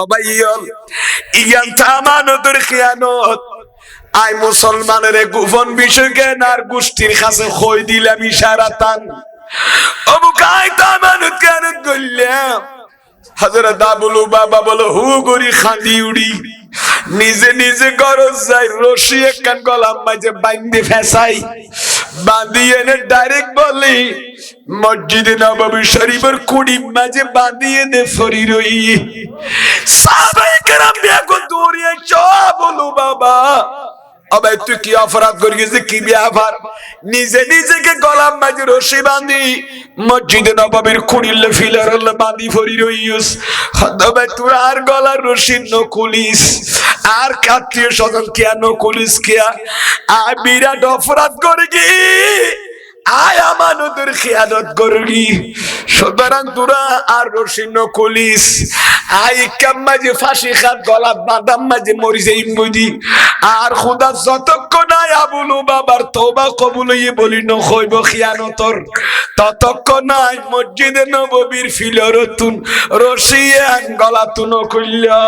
অবাইয়ল ইয়ান তামানতের খিয়ানত I মুসলমানের গোপন বিষয় জ্ঞান আর গোষ্ঠীর কাছে কই দিলাম ইশারাতান অবুকাই তামানত কেন কইলাম হযরত আবুল বাবা বলো হু গরি খাঁদি উড়ি নিজে নিজে গরজ যাই রশি একখান গলাম মাঝে বাইন্দে ফেসাই বাঁধিয়ে এনে ডাইরেক্ট বলি মসজিদে নববী শরীফের কুড়ি মাঝে বাঁধিয়ে দে ফরি রই সাহাবায়ে কেরাম বেগো দৌড়িয়ে চল বলো বাবা আবে তুই কি অপরাধ করিস কি ব্যাপার নিজে নিজেকে গলাম মাঝে রশি বাঁধি মসজিদে নববীর কুড়িলে ফিলার বাঁধি ফরি রইস হদবে তুই আর গলার রশি নকুলিস আর আত্মীয় স্বজন কেন কুলিস কিয়া আয় বিরাট অপরাধ করে কি আয় আমানতের খেয়ানত করবি সুতরাং তোরা আর রশি নকুলিস আয় কাম মাঝে ফাঁসি খাত গলাত বাদাম মাঝে মরি যাই মুদি আর খুদা যতক্ষণ আয় আবুল বাবার তওবা কবুল হইয়ে বলি নখইব খেয়ানতর ততক্ষণ আয় মসজিদে নববীর ফিলরতুন রশি গলাতুন কইলা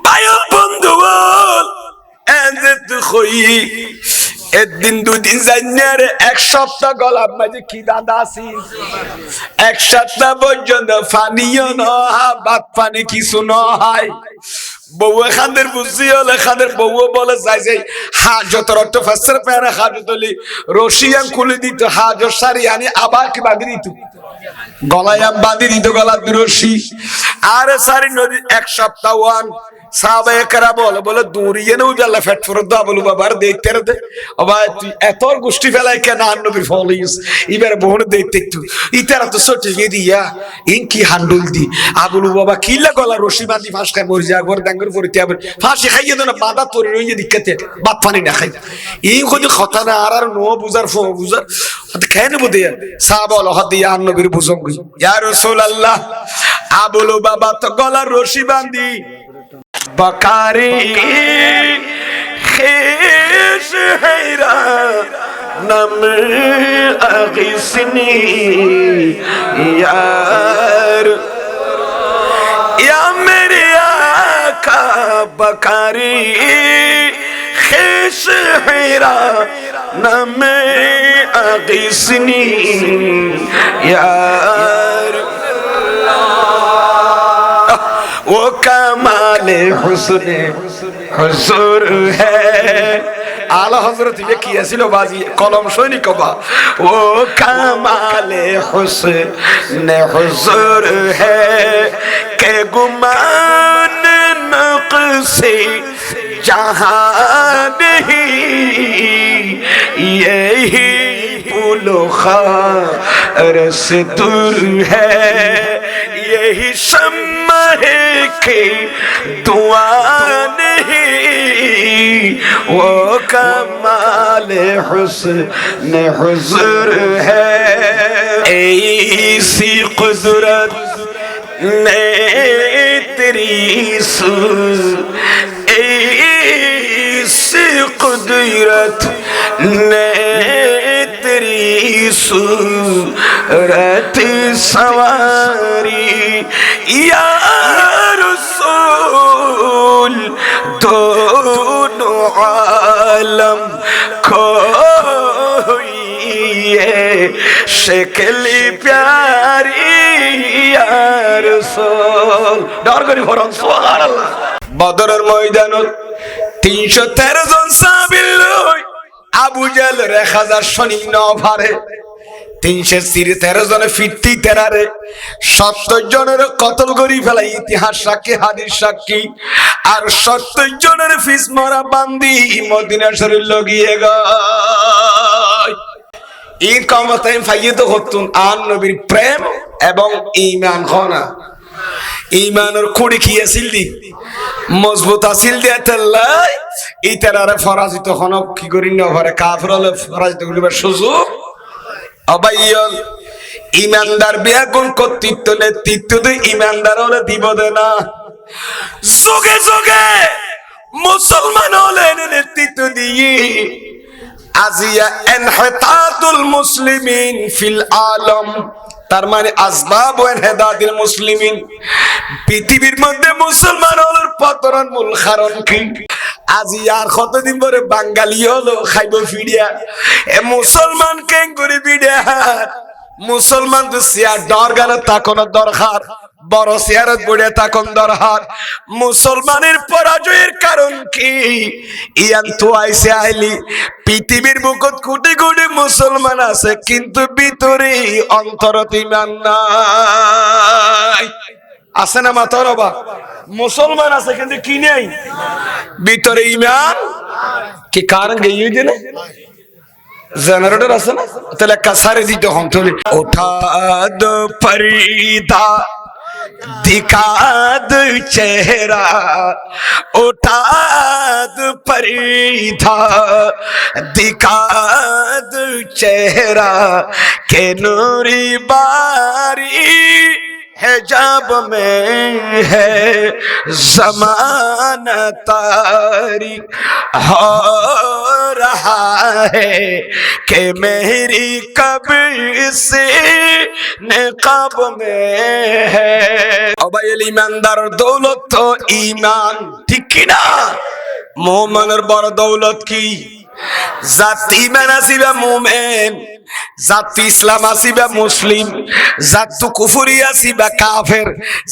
বায়ু বন্ধু বল এনে তুই কই একদিন দুদিন জানিয়ারে এক সপ্তাহ গলার মাঝে কি দাদা আছি এক সপ্তাহ পর্যন্ত পানিও নয় ভাত পানি কিছু নয় বউ এখানের বুঝি হলে এখানের বউ বলে যাই যাই হাজত রক্ত ফাঁসের পেয়ারা হাজত হলি রশিয়ান খুলে দিত হাজত সারি আনি আবার কি বাঁধি দিত গলায় বাঁধি দিত গলার রশি আরে সারি নদী এক সপ্তাহ ওয়ান সাহাবায়ে কেরাম বলে দৌড়িয়ে নেও জাল্লা ফেট ফরদ দা বলু বাবার দেখতে রে ও ভাই তুই এত গোষ্ঠী ফেলাই কেন আর নবীর ফলিস এবারে বহুন দেখতে একটু ইতারা তো সটি দিয়া ইন কি হান্ডুল দি আবুল বাবা কিলা গলা রশি বাঁধি ফাঁস খাই মরি যা ঘর ডাঙ্গর পরিতে আবার ফাঁসি খাইয়ে দেন বাঁধা তরি রইয়ে দিক্কাতে বাত পানি না খাই এই কোন কথা না আর নো বুঝার ফো বুঝার কেন বুঝে সাহাবা হদিয়া আর নবীর বুঝং ইয়া রাসূলুল্লাহ আবুল বাবা তো গলা রশি বাঁধি बकारी खेश हैरा नम अगिसनी यार या मेरे आका बकारी खेश हैरा नम अगिसनी यार वो कमाले हुस्ने हुजूर है आला हजरत लिखिए ছিল বাজি কলম সৈনিক বা वो कमाले हुस्ने हुजूर है के गुमान नक्शे जहां नहीं यही पुलो खार से दूर है यही शम्मा है कि दुआ नहीं वो कमाल हुस्न हुजूर है ऐसी कुदरत ने तेरी ऐसी कुदरत ने तेरी सूरत सवारी या रसूल दोनों आलम को ये शक्ल प्यारी या रसूल डर करी फरन सुबहानाल्लाह बदरेर ময়দানত 313 জন সাহাবী লই আবু জাহল 1000 সৈন্য ভারে 313 জনে ফিরতি তেরারে 70 জনের কতল করি ফেলা ইতিহাস সাক্ষী হাদিস সাক্ষী আর 70 জনের ফিস মরা বান্দি মদিনা শরীফ লগিয়ে গয় এই কমতাই ফাইয়িত হতুন আন নবীর প্রেম এবং ঈমান খনা ঈমানের কুড়ি কি আছিল দি মজবুত আছিল দি আল্লাহ এই তেরারে ফরাজিত হন কি করি না ঘরে কাফের হলে ফরাজিত করিবার সুযোগ অবাইয়ল ইমানদার বেগুন কর্তৃত্ব নেতৃত্ব তো ইমানদার হলে দিব দে না যোগে যোগে মুসলমান হলে নেতৃত্ব দিয়ে আজিয়া ইনহিতাতুল মুসলিমিন ফিল আলম তার মানে আসবাব ও ইনহিতাতুল মুসলিমিন পৃথিবীর মধ্যে মুসলমান হলোর পতনের মূল কারণ কি? আজি আর কতদিন পরে বাঙালি হলো খাইব ফিরিয়া, এ মুসলমান কেন করে ফিরিয়া? মুসলমান তো সিয়ার দরগানে তাকানো দরকার, বড় সিয়ারত বড়ে তাকন দরকার। মুসলমানের পরাজয়ের কারণ কি? ইয়ান তো আইসে আইলি পৃথিবীর বুকত কোটি কোটি মুসলমান আছে, কিন্তু ভিতরে অন্তরত ঈমান নাই। আছে না মাতার বাবা? মুসলমান আছে কিন্তু কি নেই? ভিতরে ঈমান। কি কারণ গিয়ে দিনে জেনারেটর আছে না, তাহলে কাসারে দিতে হম তুলি ওঠা দো পরিদা दिखा दो चेहरा, उठा दो पर्दा, दिखा दो चेहरा, के नूरी बारी हिजाब में है ज़माना तारी, हो रहा है कि मेरी कब्र से निकाब में है। अबे ईमानदार दौलत तो ईमान, ठीक ना? मोमिনের বড় দৌলত কি? জাতি ঈমান আসিবা মুমিন, জাতি ইসলাম আসিবা মুসলিম, জাতু কুফরি আসিবা কাফের,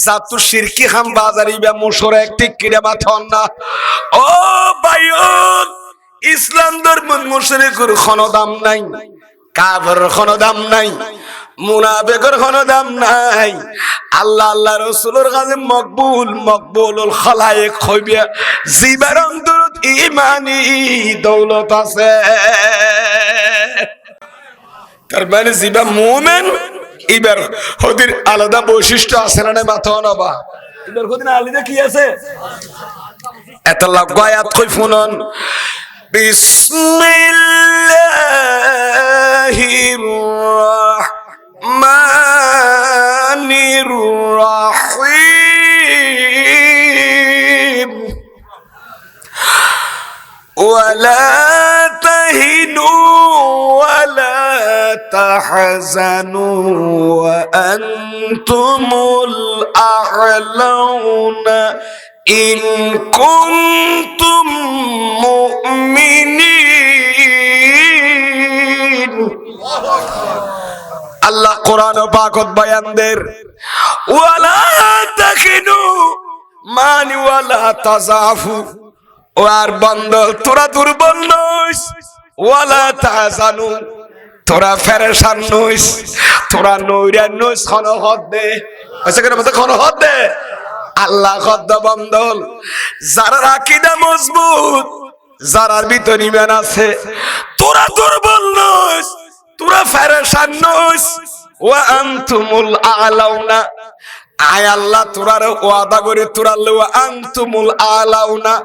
জাতু শিরকি হাম বাজারিবা মুশরিক, ঠিক কিনা মাথন না? ও ভাইয়ন, ইসলাম ধর্ম মুশরিকের কোনো দাম নাই, কাফের কোনো দাম নাই, মুনাফিকের কোনো দাম নাই। আল্লাহ আল্লাহ রাসূলের কাছে মকবুল মকবুলুল খালায়েক হইবে জিবার অন্তরত ঈমানি দৌলত আছে। তার মানে জিবা মুমিন ইবার হদির আলাদা বৈশিষ্ট্য আছে না মাথা নবা? ইবার হদিন আলাদা কি আছে? এত লগ্গ আয়াত কই শুনুন। বিসমিল্লাহির রাহমানির রাহিম, ওয়ালা তাহিনু ওয়ালা তাহজানু ওয়া আনতুমুল আ'লাউনা ইন কুনতুম মুমিনিন। আল্লাহ কোরআন পাকত বয়ান দের ওয়ালা তাখিনু মানে ওয়ালা তাজাফু, ও আর বান্দা তোরা দুর্বল নইস, ওয়ালা তাহজানু তোরা ফেরেশান নইস, তোরা নইরান নইস, খানো হদ দে আছে কেন মত খানো হদ দে। আল্লাহ খদ্দ বন্দল যারা আকীদা মজবুত, যারার ভিতর ঈমান আছে, তোরা দুর্বল নইস, তোরা ফেরেশান নইস, ওয়া আনতুমুল আ'লাউনা, আয় আল্লাহ তোরার ওয়াদা করে তোরা ওয়া আনতুমুল আ'লাউনা,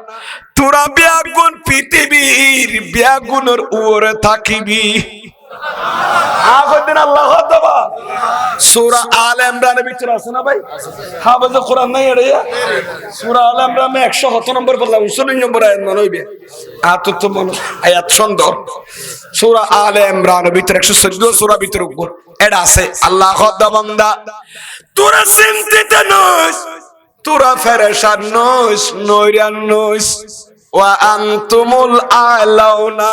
তোরা বিয়াগুন পৃথিবীর বিয়াগুনের উপরে থাকিবি। আগদিন আল্লাহ খদ্দবা সূরা আলে ইমরানের ভিতরে আছে না ভাই? হাফেজ কোরআন নাই এড়ে সূরা আলে ইমরান 107 নম্বর পড়লাম, 19 নম্বর আয়াত মনে হইবে। আত তো মনে আয়াত সুন্দর, সূরা আলে ইমরানের ভিতরে 114 সূরা ভিতরে এটা আছে। আল্লাহ খদ্দা বান্দা তোরা চিন্তিত নইস, তোরা ফেরেশান নইস, নইরান নইস, ওয়া আনতুমুল আ'লাউনা,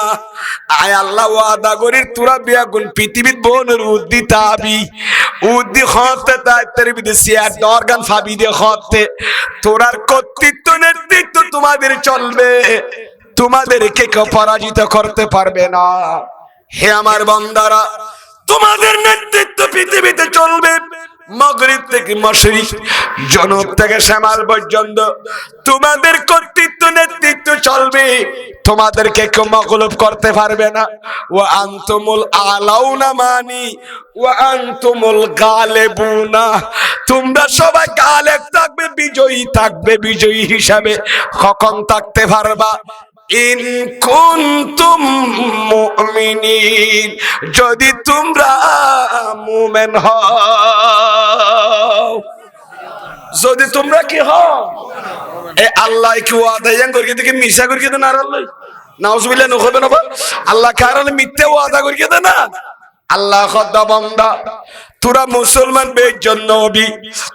আয় আল্লাহ ওয়াদা করি তোরা বিয়াগুন পৃথিবীর বনের উদ্দিতাবি, উদ্দি হতে তাইতের বিদেশি আর অর্গান ফাবি দিয়ে হতে তোরার কর্তৃত্ব নেতৃত্ব তোমাদের চলবে, তোমাদেরকে কেউ পরাজিত করতে পারবে না। হে আমার বান্দারা, তোমাদের নেতৃত্ব পৃথিবীতে চলবে মাগরিব থেকে মাশরিক, জনব থেকে শামাল পর্যন্ত তোমাদের কর্তৃত্ব নেতৃত্ব চলবে, তোমাদেরকে কেউ মাগলুব করতে পারবে না। ওয়া আনতুমুল আ'লাউনা মানি ওয়া আনতুমুল গালিবুনা, তোমরা সবাই গালেব থাকবে, বিজয়ী থাকবে, বিজয়ী হিসাবে কখন থাকতে পারবা? ইন কুনতুম মুমিনিন, যদি তোমরা মুমিন হও, যদি তোমরা কি হও? এ আল্লাহ কি ওয়াদা ইয়াং করি দেখি মিশা করি কেন না? আল্লাহ নাউজুবিল্লাহ নখবে না, আল্লাহ কারণে মিথ্যা ওয়াদা করি কেন না? আল্লাহ খদ্দা বান্দা তোরা মুসলমান বেজন নবী,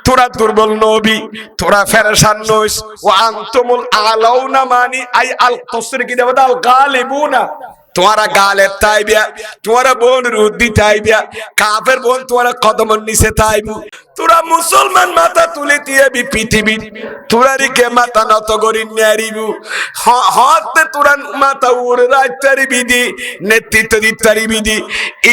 তোরা দুর্বল নবী, তোরা ফেরেশান নইস। ওয়া আনতুমুল আলাউনা মানি আই আল তাসরিকি দেবতা আল গালিবুনা, তোমারা গালে তাইবিয়া, তোমারা বোন রুদ্দি তাইবিয়া, কাফের বোন তোমারা কদমের নিচে তাইবু। তোরা মুসলমান মাথা তুলে দিয়ে পৃথিবী তোরা রিকে মাথা নত করি নারিবু, হতে তোরা মাথা উড়ে রাইতারি বিধি, নেতৃত্ব দিতারি বিধি।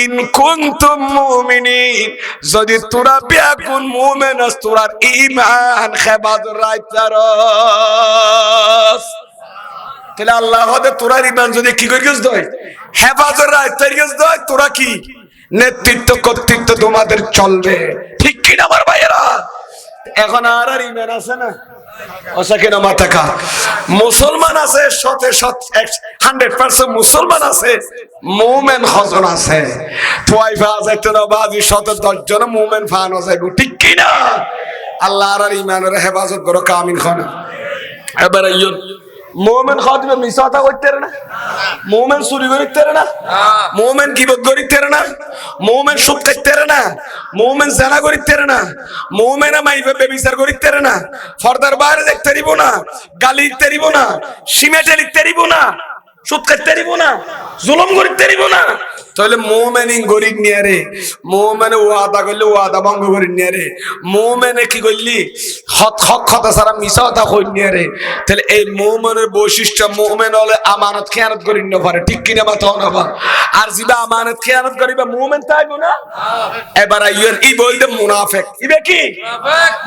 ইন কুনতুম মুমিনিন, যদি তোরা বিয়াকুন মুমিন আস, তোরা ঈমান খেবাদ রাইতারস, তাহলে আল্লাহ হতে তোরা ঈমান যদি কি করি গেছ দয়, হেফাজত রাইতারি গেছ দয়, তোরা কি নেতৃত্ব কর্তৃত্ব তোমাদের চলবে, ঠিক কিনা আমার ভাইয়েরা? এখন আর ঈমান আছে না? অসাকিনা মাতাকা মুসলমান আছে, 100% মুসলমান আছে, মুমিন হজন আছে। তোয়াইফা যাইতো না বাজি 10 জন মুমিন ফানো যাইবো, ঠিক কিনা? আল্লাহ আর ঈমানের হেফাজত করো, কামিন খান। এবার আইয়ন মুমিন খাদিবে মিসাতা করতে না, মুমিন চুরি করতে না, মুমিন গীবত করতে না, মুমিন সুদ খাইতে না, মুমিন জানা করতে না, মুমিন মাইফে ব্যভিচার করতে না, ফরদার বাইরে দেখতে দিব না, গালি দিতে দিব না, সিমেটে লিখতে দিব না, সুদ খাইতে দিব না, জুলুম করতে দিব না। তাহলে মুমিন গরিব নিয়ে রে, মুমিন ওয়াদা করলে ওয়াদা ভঙ্গ করে নিয়ে রে, মুমিনে কি করলি হক কথা ছাড়া মিছা কথা কই নিয়ে রে। তাহলে এই মুমিনের বৈশিষ্ট্য, মুমিন হলে আমানত খেয়ানত করি না পারে, ঠিক কিনা বা তখন আবার আর জিবা আমানত খেয়ানত করিবা মুমিন তাইবো না। এবার আইয়র ই বলতে মুনাফিক, ইবে কি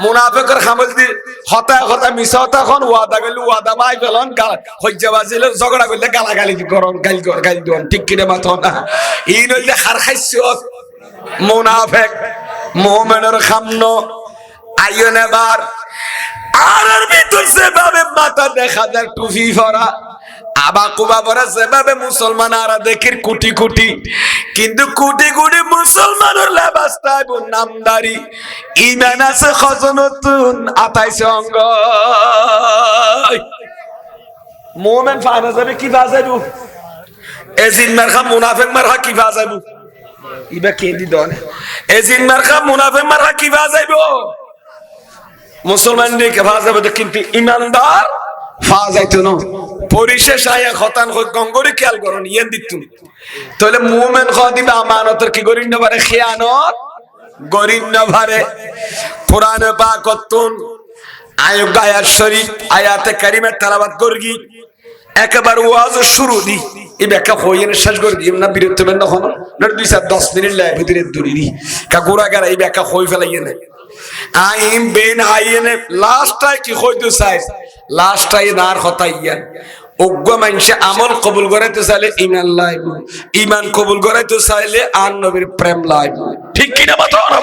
মুনাফিকের খামল দি হতা কথা মিছা কথা কোন ওয়াদা করলে ওয়াদা বাই ফেলন, হজ্জা বাজিলে ঝগড়া করলে গালাগালি করন, গালি দন, ঠিক কিনা বা তখন ই নইলে হার খাইছত মুনাফিক মুমিনের খামনো। আইয়ন এবার আর ভিতর সেভাবে মাথা দেখা যায় টুপি পরা, আবা কুবা পরা, সেভাবে মুসলমান আর দেখির কোটি কোটি, কিন্তু কোটি কোটি মুসলমানের লেবাস তাইব নামদারি, ঈমান আছে খজনতুন 28 অঙ্গ। মুমিন ফানা যাবে কি বাজাইবো, এজিন মারখা মুনাফিক মারখা কি বাজাইবো, ইবা কে দি দনে এজিন মারখা মুনাফিক মারখা কি বাজাইবো? মুসলমান দিকে ফাজাবে, কিন্তু ইমানদার ফাজাইতো না। পরিশেষ আয়া খতান গঙ্গরি খেয়াল করুন ইয়েন দিতুন। তাহলে মুমিন খাদিবে আমানতের কি গরিন না পারে, খেয়ানত গরিন না পারে। কোরআনে পাকতুন আয়াত আয়াত শরীফ আয়াতে কারিমে তেলাওয়াত করগি, একবার ওয়াজ শুরু দি এই ব্যাখ্যা হইয়েন শেষ করে দিই না, বিরত হবেন না হন না, 2-10 মিনিট লাগে ভিতরে দূরি কা গোড়া গারা এই ব্যাখ্যা হই ফেলাইয়ে না। আইম বেন আইনে লাস্টটাই কি হইতো চাই, লাস্টটাই নার কথা ইয়ান অজ্ঞ মানুষে আমল কবুল করাইতে চাইলে ঈমান লাইব, ঈমান কবুল করাইতে চাইলে আর নবীর প্রেম লাইব, ঠিক কিনা বাতো না?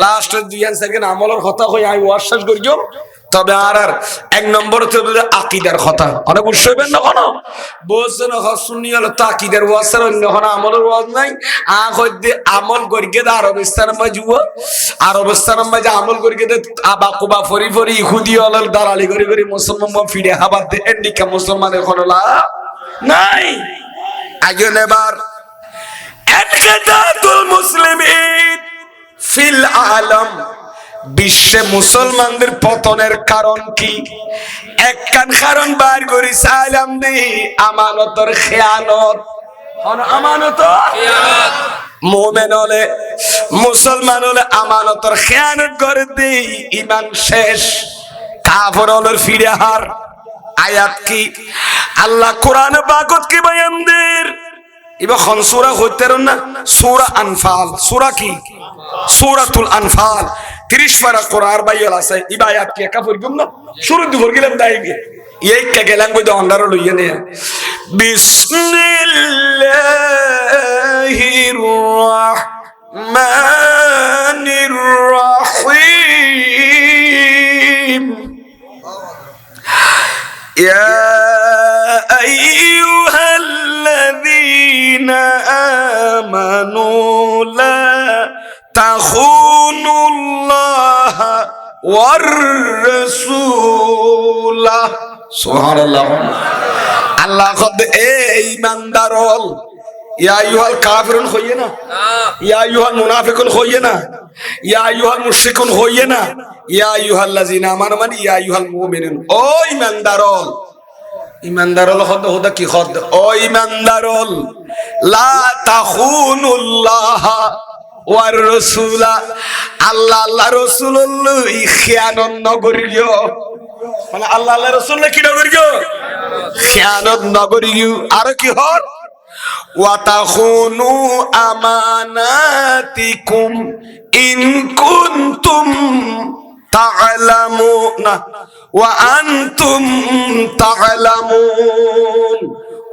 লাস্টের 2 সেকেন্ড আমলের কথা কই আমি ওয়াশ করিও। তবে আর 1 নম্বর হচ্ছে আকীদার কথা, অনেক বুঝবেন না কোন বলছেন সুন্নি হলো তো আকীদার ওয়াজ, অন্য কোন আমলের ওয়াজ নাই। কইতে আমল করিকে আরবিস্তান মাঝুও, আরবিস্তান মাঝে আমল করিকে আবা কুবা ফরি ফরি ইহুদি হল দালালি করি করি মুসলমান ফিরে হাবাত দে, এন্ডিকা মুসলমানের কোন লাভ নাই। আগে এবার ইনকিতাতুল মুসলিমিন ফিল আলম, বিশ্বে মুসলমানদের পতনের কারণ কি? একখান কারণ বার করি চাইলাম নেই, আমানতের খেয়ানত। আমানতের খেয়ানত মুমিন হলে মুসলমান হলে আমানতের খেয়ানত করে দেই, ঈমান শেষ। কাফের হলে ফিরে হার। আয়াত কি আল্লাহ কোরআনে পাকত কি বয়ানদের ইবা খন সূরা হইতের না, সূরা আনফাল। সূরা কি? সূরাতুল আনফাল 30 পারা কোরআন বাইল আছে। ইবা আয়াত কি একা পড়িম না, শুরু দি পড় গেলাম দাইগে এই কে গেলাম কই অন্ডার লইয়া নে। বিসমিল্লাহির রাহমানির রাহিম। ইয়া আইয়ুহাল্লাযীনা আমানু লা তাখুনুল্লাহ ওয়ার রাসূলা। সুবহানাল্লাহ। আল্লাহ কদ এ ঈমানদার হল ইয়া আইয়ুহাল কাফিরুন হইয়ে না, ইয়া আইয়ুহাল মুনাফিকুন হইয়ে না, ইয়া আইয়ুহাল মুশরিকুন হইয়ে না, ইয়া আইয়ুহাল্লাযিনা আমানু মানে ইয়া আইয়ুহাল মুমিনুন। ও ঈমানদারল, ঈমানদারল হতে হতে কি হদ? ও ঈমানদারল, লা তাখুনুল্লাহ ওয়ার রাসূলা, আল্লাহ আল্লাহ রাসূলুল্লাহ খিয়ানত নগরিও, মানে আল্লাহ আল্লাহ রাসূল কি নগরিও? খিয়ানত নগরিও। আর কি হর? ওয়া তাখুনু আমানাতিকুম ইন কুনতুম তা'লামুনা ওয়া আনতুম তা'লামুন,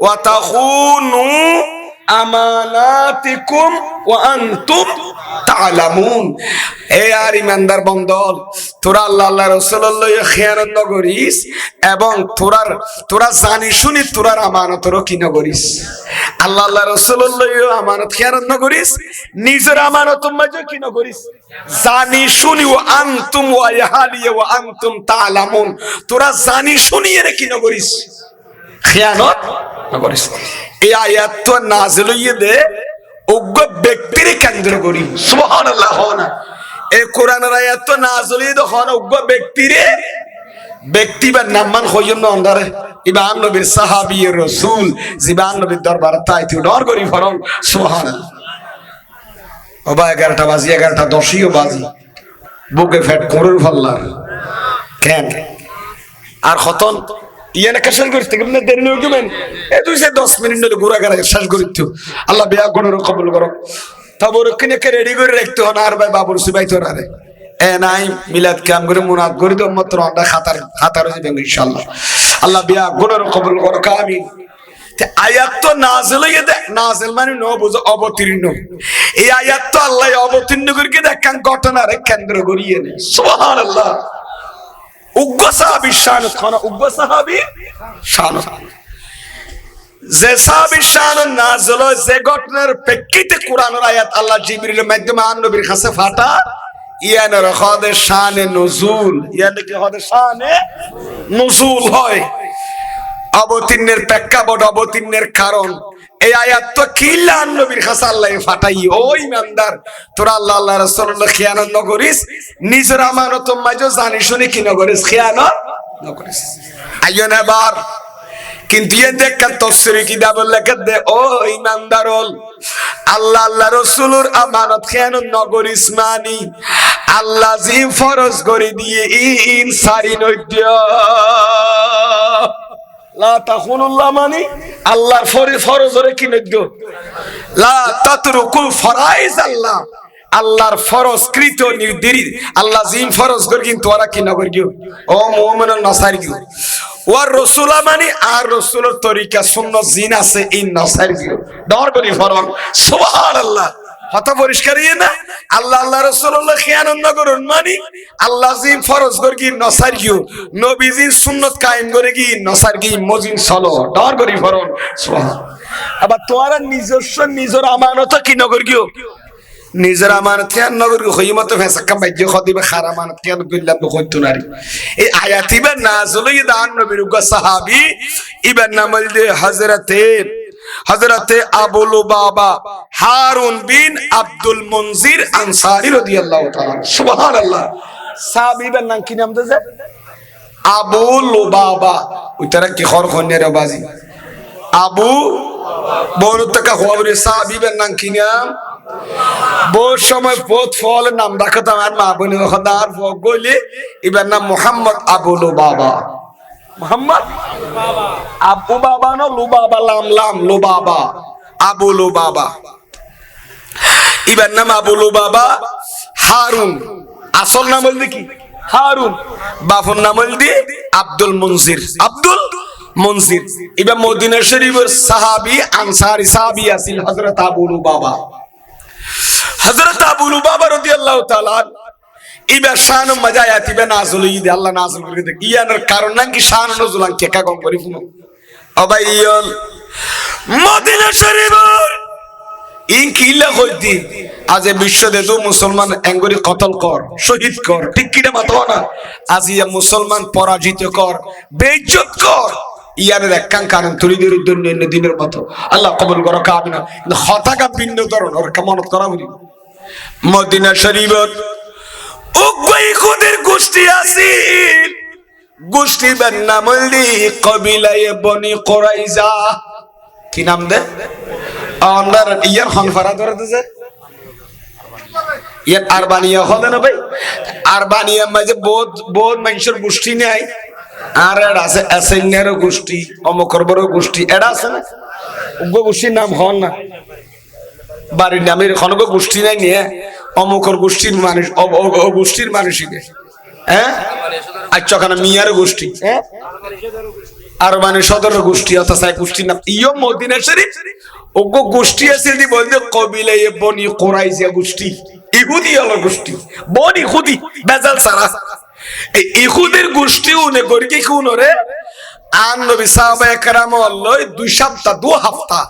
ওয়া তাখুনু আমানাতিকুম ওয়া আনতুম তা'লামুন। এ আর ইমানদার বন্দল, তোরা আল্লাহ আল্লাহ রাসূলুল্লাহ খেয়ানত নগরিস এবং তোরা জানি শুনি তোরার আমানতরও কি নগরিস। আল্লাহ আল্লাহ রাসূলুল্লাহ আমানত খেয়ানত নগরিস, নিজের আমানত মাঝে কি নগরিস জানি শুনি। ওয়া আনতুম ওয়া ইয়াহালিয়া ওয়া আনতুম তা'লামুন, তোরা জানি শুনি এর কি নগরিস, খেয়ানত নগরিস। এই আয়াত তো নাযিল হইয়ে দে অজ্ঞ ব্যক্তির কেন্দ্র করি। সুবহানাল্লাহ। না এই কোরআনের আয়াত তো নাযিল হইয়ে দেখুন অজ্ঞ ব্যক্তিরে, ব্যক্তি বা নামমান হইম না অন্ধারে ইবান নবীর সাহাবী রাসূল জিবান নবীর দরবারে তাইতে ডর করি ফরম। সুবহানাল্লাহ। ওবা 11টা বাজি 11টা 10ও বাজি বুকে ফেট করুর ফল্লার কেন আর খতন ইয়ানে কাশন করতে কেমনে দেরি হই গেমেন এ 2-10 মিনিট নলে ঘোরা গেলে শেষ করিতো। আল্লাহ বিয়া গুণের কবুল করো। তাবর কিনে কে রেডি করে রাখতে হন আর ভাই বাবুর সুবাই তো রারে এ নাই মিলাদ কাম করে মুনাত করি তো মাত্র আমরা খাতার হয়ে যাবে ইনশাআল্লাহ। আল্লাহ বিয়া গুণের কবুল করো। আমিন। তে আয়াত তো নাযিল হইয়ে দে, নাযিল মানে ন বুঝো অবতীর্ণ। এই আয়াত তো আল্লাহ অবতীর্ণ করিকে দেখান ঘটনারে কেন্দ্র করিয়ে নে। সুবহানাল্লাহ। উগ্র সাহাবী শান খানা, উগ্র সাহাবী শান, যে সাহাবী শান নাযিল যে ঘটনার প্রেক্ষিতে কোরআনের আয়াত আল্লাহ জিবরিলের মাধ্যমে নবীর কাছে ফাটা ইয়ানের হদে শানে নুজুল, ইয়ানে কি হদে শানে নুজুল হয়। অবতীর্ণের প্রেক্ষাপট, অবতীর্ণের কারণ এই আয়াত তো কিল্লা নবীর কাছে আল্লাহ ফাটাই। ও ইমানদার, তোরা আল্লাহ আল্লাহ রাসূলুল্লাহ খিয়ানত নগরিস, নিজের আমানত মাঝে জানি শুনি কি নগরিস, খিয়ানত নগরিস। আইয়ো না বার কিন্তু এ দেখা তফসিরে কিতাব লেখা দে ও ইমানদারল, আল্লাহ আল্লাহ রাসূলুর আমানত খিয়ানত নগরিস মানি আল্লাহ জি ফরজ করে দিয়ে ইনসারি নৈদ্য। লা তাখুনুল্লাহ মানে আল্লাহর ফরজরে কি নৈদ্য, লা তাতরুকুল ফরাইজ, আল্লাহ আল্লাহর ফরজ কৃত নির্দিরিত আল্লাহ জিম ফরজ করে কিন্তু ওরা কি নগর গিয়ে ও মুমিনুন নাসারি গিয়ে ওয়ার রাসূলা মানে আর রাসূলের তরিকা সুন্নাত জিন আছে ইন নাসারি গিয়ে ডর করি ফরম। সুবহানাল্লাহ। কথা পরিষ্কার ইয়ে না আল্লাহ আল্লাহ রাসূলুল্লাহ খিয়ানত নগরুন মানে আল্লাহ জিম ফরজ করে কি নাসারি গিয়ে নবীজির সুন্নাত কায়েম করে কি নাসারি গিয়ে মজিন চলো ডর করি ফরম। সুবহানাল্লাহ। আবার তোরা নিজস্ব নিজের আমানত কি নগর গিয়ে নিজের আমানত খেয়াল নগর হইমত ফেসাক্কা বাইজ্য খদিবে খার আমানত খেয়াল গিল্লাম হইতো নারী। এই আয়াত ইবার নাযিল হইয়ে দান নবীর সাহাবী ইবার নামল দে হযরতে আবু লুবাবা হারুন বিন আব্দুল মুনজির আনসারী রাদিয়াল্লাহু তাআলা। সুবহানাল্লাহ। সাহাবীর নাম কি নাম দেছে? আবু লুবাবা। ওইটারা কি খর খন্নের বাজি আবু বড়তকা হওয়ার সাহাবীর নাম কি নাম? বহুত সময় বহুত ফল নাম রাখতো আমার মা বোনের খদার গলি এবার নাম মুহাম্মদ আবু লুবাবা। মুহাম্মদ আবু বাবা না লুবাবা, লাম লাম লুবাবা, আবু লুবাবা। এবার নাম আবু লুবাবা। হারুন আসল নাম বলতে কি হারুন, বাপর নাম বলতে আব্দুল মুনজির, আব্দুল মুনজির। এবার মদিনা শরীফের সাহাবী আনসারী সাহাবী আছিল হযরত আবু লুবাবা। হযরত আবু লুবাবা রাদিয়াল্লাহু তাআলা ইবা শান মাজায়াতি বে নাযিল ইদ আল্লাহ নাযিল করে দেখ ইয়ার কারণ নাকি শান নজুল কে কা কম করি ফুনো অবাইয়ল মদিনা শরীফ ইন কিলা কইতি আজ বিশ্ব দে দু মুসলমান এঙ্গরি কতল কর শহীদ কর ঠিক কিনা মাতো না আজ ইয়া মুসলমান পরাজিত কর বেইজ্জত কর ইয়ানের একখান কারণ তরিদের অন্য দিনের মতো আল্লাহ কবুল করো কামিনা হতাকা ভিন্ন ধরনের মনত করা বলি মদিনা শরীফত উগ্রই খুদের গোষ্ঠী আছিল গোষ্ঠী নাম হলি কবিলায়ে বনি কুরাইজা কি নাম দে আমরা ইয়ার হনফারা ধরে দিছে ইয়ার আরবানিয়া হলে না ভাই আরবানিয়া মাঝে বহুত মানুষের গোষ্ঠী নাই আর এর আছে এসেন্যার গোষ্ঠী অমকর বড় গোষ্ঠী এরা আছে না উগ্র গোষ্ঠীর নাম হন না বাড়ির নামের খনক গোষ্ঠী নাই নিয়ে অমকর গোষ্ঠীর মানুষ গোষ্ঠীর মানুষকে হ্যাঁ আচ্ছা ওখানে মিয়ার গোষ্ঠী হ্যাঁ আর মানে সদর গোষ্ঠী অর্থাৎ গোষ্ঠীর নাম ইয়ো মদিনা শরীফ ওগো গোষ্ঠী আছে যদি বলতে কবিলায়ে বনি কুরাইজা গোষ্ঠী ইহুদি হলো গোষ্ঠী বনি ইহুদি বেজাল সারা এই ইহুদের গোষ্ঠী উনে করি কি কোন রে আন নবী সাহাবায়ে কেরাম আল্লাহ 2 সপ্তাহ 2 হপ্তাহ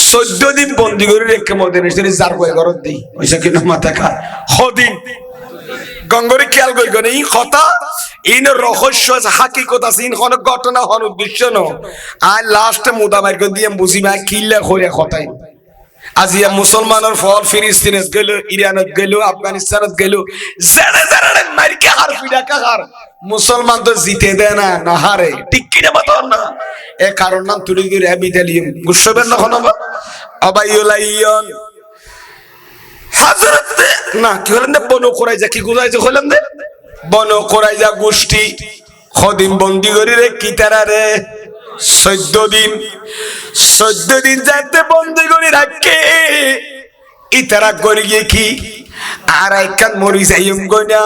14 দিন বন্দি করে রেখে মদিনা শরীফ যার কয় ঘর দেই ওইসা কি না মাথা খা হদিন গঙ্গরে খেয়াল করি গনে এই কথা ইন রহস্য হাকিকত আছে ইন কোন ঘটনা হন উদ্দেশ্য ন আর লাস্টে মুদামার করে দিয়ে বুঝিবা কিল্লা কইরা কথাই আজিয়া মুসলমানের ফল ফিলিস্তিনে গেল ইরানত গেল আফগানিস্তানত গেল জারে জারে মারকে হার পিডা কাহার মুসলমান তো জিতে দেয় না না হারে ঠিক কি না বাতর না এ কারণ নাম তুলি গিয়ে বিদালিম গুসবেন না কোন আবাইউলাইয়ন হযরত না কি হলেন দে বনো কুরাইজা কি গুজাইছে হলেন দে বনো কুরাইজা গোষ্ঠী খদিম বন্দি করি রে কি তারা রে 14 দিন যাতে বন্দি করে রাখে ইতারা করি গিয়ে কি আর একখান মরি যাইম গইনা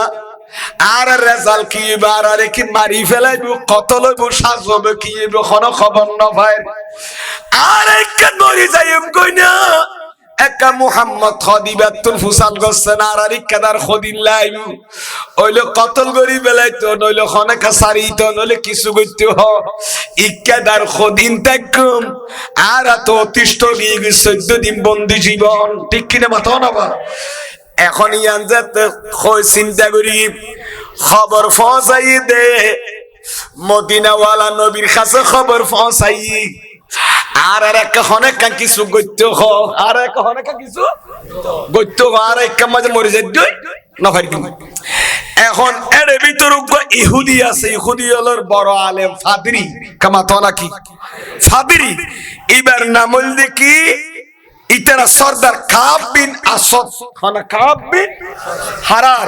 আর রেজাল কি বার আর কি মারি ফেলাইব কতল হইব সাজব কি কোনো খবর না ভাই আর একখান মরি যাইম গইনা একা মুহাম্মদ খদিবাতুল ফুসাল গসন আর আরিকাদার খদিল্লাইম ওইলো কতল গরি বেলাইতো নইলো খনে কাসারিতো নইলে কিছু কইতে হ ইকাদার খদিন তাকুম আর তো অতিষ্ঠ গিয়ে 14 দিন বন্দি জীবন ঠিক কিনা মাথা না বা এখন ইয়ানজাত কই চিন্তা করি খবর পৌঁছাই দে মদিনা ওয়ালা নবীর কাছে খবর পৌঁছাই আর এক অনেক কিছু গত্য হ আর এক অনেক কিছু গত্য আর এক মাঝে মরে যায় দুই না ভাই এখন এর ভিতর ইহুদি আছে ইহুদি হলোর বড় আলেম ফাদরি কামাতো নাকি ফাদরি এবার নামল দেখি ইতারা সরদার কাব বিন আসাদ খানা কাব বিন হারার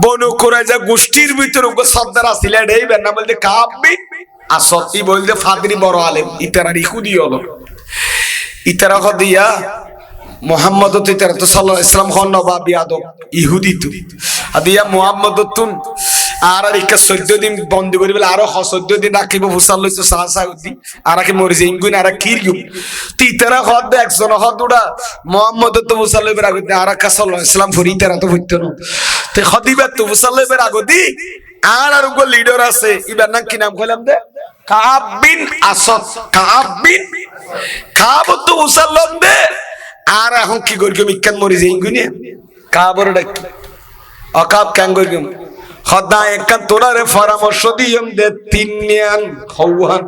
বনু কুরাইজা গোষ্ঠীর ভিতর সরদার আছিল এইবার নামল দেখি কাব বিন আসাদ ই বলতে ফাদরি বড় আলেম ইতারা ইহুদি হলো ইতারা হদিয়া মুহাম্মদ তো ইতারা তো সাল্লাল্লাহু আলাইহি ওয়াসাল্লাম হন নবা বিয়াদব ইহুদি তো আদিয়া মুহাম্মদ তুন আর এক 14 দিন বন্ধ করি বলে আরো 14 দিন রাখিব ফুসাল লইছো সাহাসাউদি আর কি মরে যাই গুণ আর কিরগু তিতারা হদ একজন হদুড়া মুহাম্মদ তো ফুসাল লইবার আগতে আর কা সাল্লাল্লাহু আলাইহি ওয়াসাল্লাম ফরি তারা তো হইতো না তে খদিবা তো ফুসাল লইবার আগদি আর গো লিডার আছে ইবার নাম কি নাম কইলাম দে কাব বিন আসাদ কাব তো ফুসাল লম দে আর এখন কি করি মিকান মরে যাই গুনে কাবর ডাক অকাব কাং করি খদা একখান তোরারে পরামর্শ দিয়ম দে তিননিয়ান হওয়ান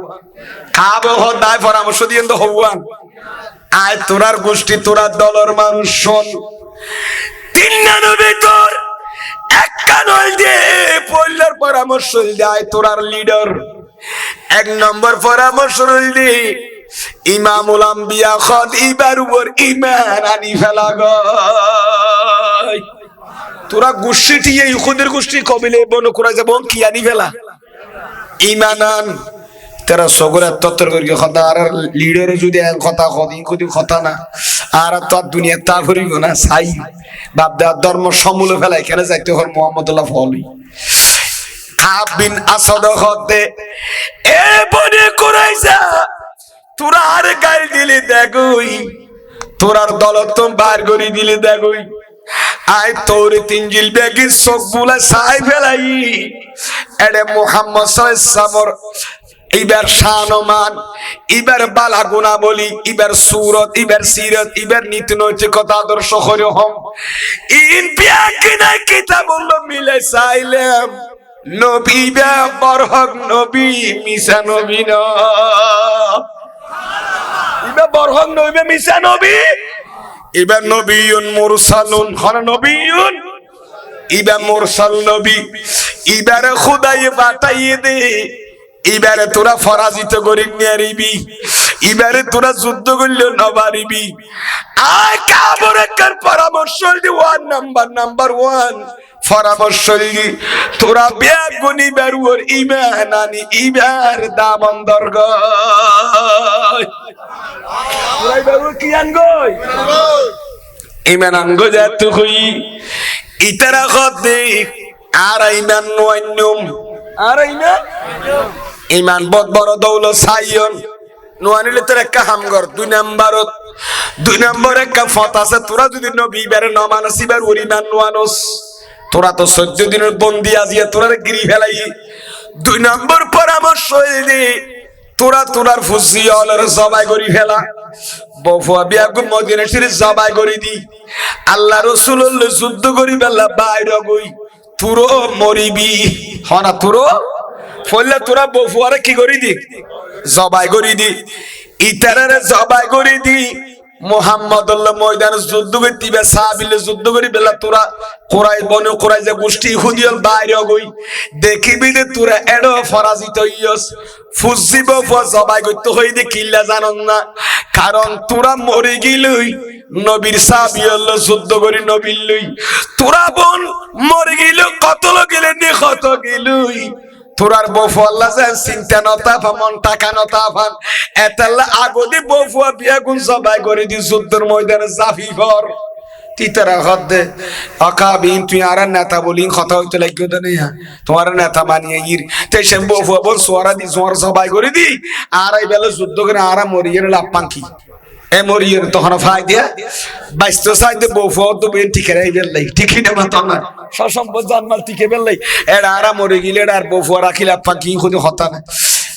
কাব খদায় পরামর্শ দিয়ম তো হওয়ান আয় তোরার গোষ্ঠী তোরার দলের মানুষ শোন তিননানের ভিতর একখান হল দে পয়লার পরামর্শ দেয় তোরার লিডার এক নম্বর পরামর্শ হল দে ইমামুল আম্বিয়া খদ ইবার উপর ইমান আনি ফেলা গয় তোরা গোষ্ঠী ইহুদের গোষ্ঠী কবিলে বনু কুরাইজা বন কি আনি ফেলা ইমানান তারা সগরের তত্তর করি কথা আর লিডারে যদি কথা কদি কদি কথা না আর তো দুনিয়া তা করিব না সাই বাপ দা ধর্ম সমূলে ফেলা এখানে যাইতে হল মুহাম্মদুল্লাহ ফলি কাব বিন আসাদ হতে এ বনে কুরাইজা তোরা আর গাল দিলে দেখুই তোরার দলত বার করি দিলে দেখুই আয় তোর তিনজিল বেগি চোখ বুলা চাই ফেলাই এডে মুহাম্মদ সাল্লাল্লাহু ইবার শানমান ইবার বালা গুণা বলি ইবার সুরত ইবার সিরত ইবার নীতি নৈতিকতা আদর্শ হরি হম ইন বিয়াকিনা কিতাবুল্লাহ মিলে চাইলাম নবী বে বরহক নবী মিশা নবী না ইবে বরহক নবী বে মিশা নবী ইবে নবিয়ুন মুরসালুন হন নবিয়ুন ইবে মুরসাল নবী ইবারে খুদাই বাতাইয়ে দে এবারে তোরা পরাজিত করে নিয়ারিবি এবারে তোরা যুদ্ধ করলে নবারিবি আয় কাবরের পরামর্শ দি নাম্বার 1 পরামর্শ দি তোরা বেগুনি বেরুর ঈমান আনি ইবার দামন দরগ তোরা বেরুর কি আনগই ঈমান আনগো যাত হই ইতারা খদে আর ঈমান নয়নুম আর ঈমান ইমান বহুত বড় দৌলত সাইয়ন নোয়ানিলে তোর একটা হামগর 2 নম্বর একটা ফত আছে তোরা যদি নবী বের ন মানসিবার ওর ইমান নোয়ানস তোরা তো 14 দিনের বন্দি আজিয়া তোরা গিরি ফেলাই 2 নম্বর পরামর্শ এলি তোরার ফুসিয়লের জবাই করি ফেলা বফুয়া বিয়াগু মদিনা শরীফ জবাই করি দি আল্লাহ রাসূলুল্লাহ যুদ্ধ করি বেলা বাইরে গই তুরো মরিবি হনা তুরো ফলে তোরা বফুয়ারে কি করি দি জবাই করি দি ইতারারে জবাই করি দি মুহাম্মদুল্লাহ ময়দানে যুদ্ধ করতিবে সাহাবিলে যুদ্ধ করি বেলা তোরা কোরাই বনে কোরাই যে গোষ্ঠী ইহুদিয়ল বাইরে গই দেখিবি যে তোরা এডো পরাজিত হইয়স ফুজিব জবাই করতে হই দি কিল্লা জানন না কারণ তোরা মরে গিলই নবীর সাহাবিয়ল যুদ্ধ করি নবীর লই তোরা বোন মরে গিল কত গেলে নি কত গিলই তোরার বফু আল্লাহ যেন চিন্তা নতা মন টাকা নতা ফান এতাল্লা আগদি বফুয়া বিয়া গুণ সবাই করে দি যুদ্ধের ময়দানে জাফি ফর তিতারা হদ্দে আকাবিন তুই আর নেতা বলি কথা হইতে লাগিও দেনে তোমার নেতা মানিয়ে গির তাই সে বফুয়া বল সোয়ারা দি জোয়ার সবাই করে দি আর এই বেলা যুদ্ধ করে আর মরিয়ে লাপান কি এ মরিয়ে তখন ফাই দিয়া বাইশটো সাইডে বফুয়া তো বেন ঠিক রাই বেলাই ঠিকই না মাত না সম্পদ জানমাল টিকে বেলাই এরা আরা মরে গিলে আর বফুয়া রাখিলা ফাঁকি খুদি হতা না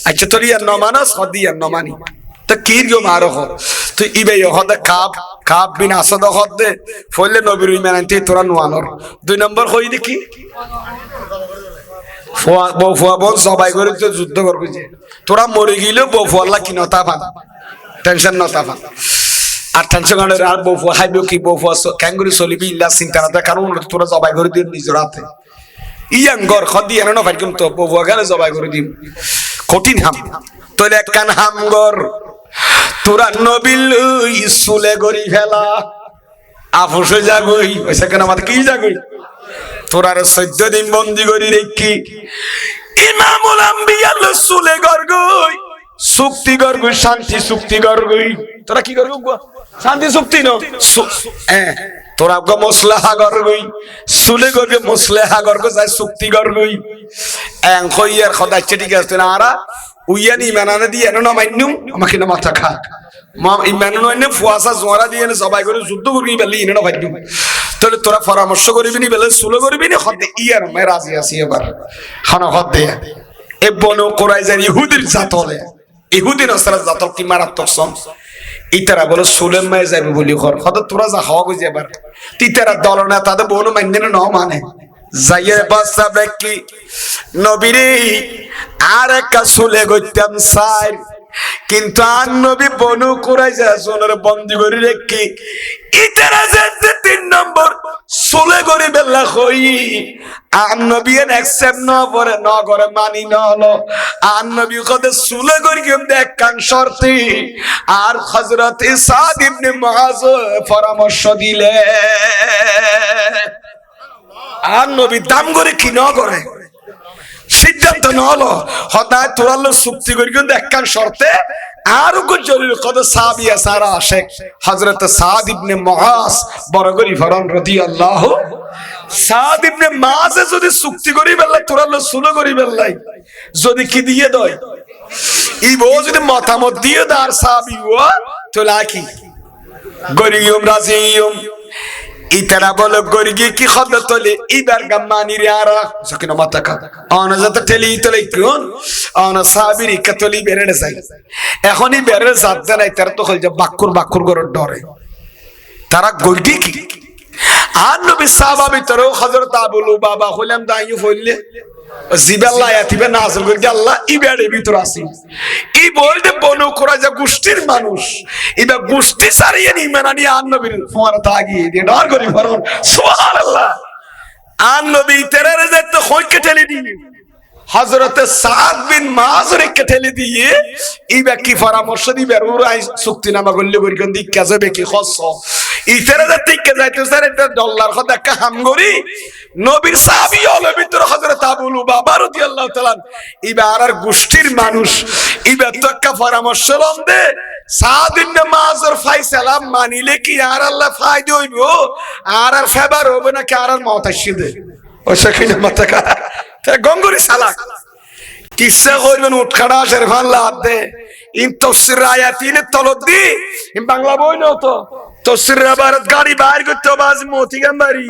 আচ্ছা তোর ইয়ার নমানস হদি ইয়ার নমানি তো কিরগো মারো হ তুই ইবে হদে কাপ বিন আসাদ হদে ফলে নবীর ইমান আনতে তোরা নোয়ানোর 2 নম্বর কই দেখি বফুয়া বল সবাই করে তো যুদ্ধ করবে যে তোরা মরে গিলে বফুয়া আল্লাহ কি নতা পান টেনশন নতা পান আর টেনশন আর বফুয়া হাইবে কি বফুয়া ক্যাঙ্গুরি চলিবি ইল্লা চিন্তা না কারণ তোরা জবাই করে দিন নিজের হাতে ইয়াঙ্গর খদি এনে না ভাইকুম তো বফুয়া গেলে জবাই করে দিন কঠিন হাম তোলে কান হামগর তোরা নবিল ইসুলে গরি ফেলা আফসে জাগই ওইসা কেন আমাদের কি জাগই তোরার 14 দিন বন্দি করি রেখি ইমামুল আম্বিয়া সুলে গরগই চুক্তি গরগই শান্তি চুক্তি গরগই তোরা কি গরগই শান্তি চুক্তি ন তোরা গো মসলাহা গরগই সুলে গরগে মসলাহা গরগ যায় চুক্তি গরগই এং কইয়ার খোদা ঠিক আছে না আরা উইয়ানি ইমানানে দিয়ে এনো না মাইনুম আমাকে না মাথা খা মা ইমানানো এনে ফুয়াসা জোয়ারা দিয়ে এনে সবাই করে যুদ্ধ করবি বেলি ইনে না ভাইদু তাহলে তোরা পরামর্শ করবি নি বেলে সুলো করবি নি খদে ইয়ার মে রাজি আছি এবার খানা খদে এ বনো কোরাইজার ইহুদির জাতলে ইহুদির আসরা জাতল কি মারাত্মক সম ইতারা বলে সুলেম মে যাবে বলি কর খদ তোরা যা হওয়া গো এবার তিতারা দল না তাদের বনো মাইনে না মানে যাইয়ের বাসা বেকি নবীরে আর একটা সুলে গইতাম সাই কিন্তু আর নবী বনু কুরাইজা সোনার বন্দি করে রেখে ইতারা যেতে 3 নম্বর সুলে করে বেলা হই আর নবী অ্যাকসেপ্ট না করে না করে মানি না হলো আর নবী কদে সুলে করে কেম দেখ কান শর্তে আর হযরত সাদ ইবনে মুআজ পরামর্শ দিলে আর নবী দাম করে কি না করে সিদ্ধান্ত না হলো হঠাৎ তোরালো চুক্তি করি কিন্তু একখান শর্তে আর জরুরি কত সাহাবিয়া সারা শেখ হযরত সাদ ইবনে মুআজ বড় করি ফরন রাদিয়াল্লাহু সাদ ইবনে মুআজ যদি চুক্তি করি বেলা তোরালো সুলো করি বেলাই যদি কি দিয়ে দয় এই বউ যদি মতামত দিয়ে দার সাহাবি ও তো লাকি গরিয়ম রাজিয়ম ইতারা বলো গরিগি কি খদ তোলে ইবার গামানি রে আরা সকিন মাতাকা অনা যত টেলি তোলে কোন অনা সাবিরি কতলি বেরে যাই এখনি বেরে যাত নাই তার তো হল যে বাক্কুর গরর ডরে তারা গরিগি কি আর নবী সাহাবা ভিতরে হযরত আবু লুবাবা হলাম দাইয়ু হইলে জিবাল্লাহ আয়াতিবে নাযিল করে আল্লাহ ইবাদের ভিতর আছে ই বলতে বনু কুরাইজা গোষ্ঠীর মানুষ ইবা গোষ্ঠী সারিয়ে ঈমান আনি আন নবীর ফোয়ারা তাগিয়ে দিয়ে ডর করি ফরমান সুবহানাল্লাহ আন নবী তেরে যেতে হইকে ঠেলে দিয়ে হযরত সাদ বিন মাযুরকে ঠেলে দিয়ে ইবা কি পরামর্শ দিবে ওরাই চুক্তিনামা করলে করিকন দিক্কা যাবে কি খস ইতেরে যেতে কে যাইতে স্যার এটা ডলার কথা কাম করি নবীর সাহাবী হলো ভিতর হযরত আবু লুবাবা রাদিয়াল্লাহু তাআলা ইবা আর গোষ্ঠীর মানুষ ইবা তো একটা পরামর্শ লন্দে সাদ ইবনে মাযুর ফায়সালা মানিলে কি আর আল্লাহ ফায়দা হইব আর ফেভার হবে না কি আর মত আসিবে ও সেখানে মাথা তা গঙ্গুরি সালাক কিসে কইবেন উঠখাড়া শরফান লাদে ইন তাফসীর আয়াতিন তলদি ইন বাংলা বই না তো তাফসীর ইবারত গাড়ি বাইর করতে বাজ মতি গাম্বারি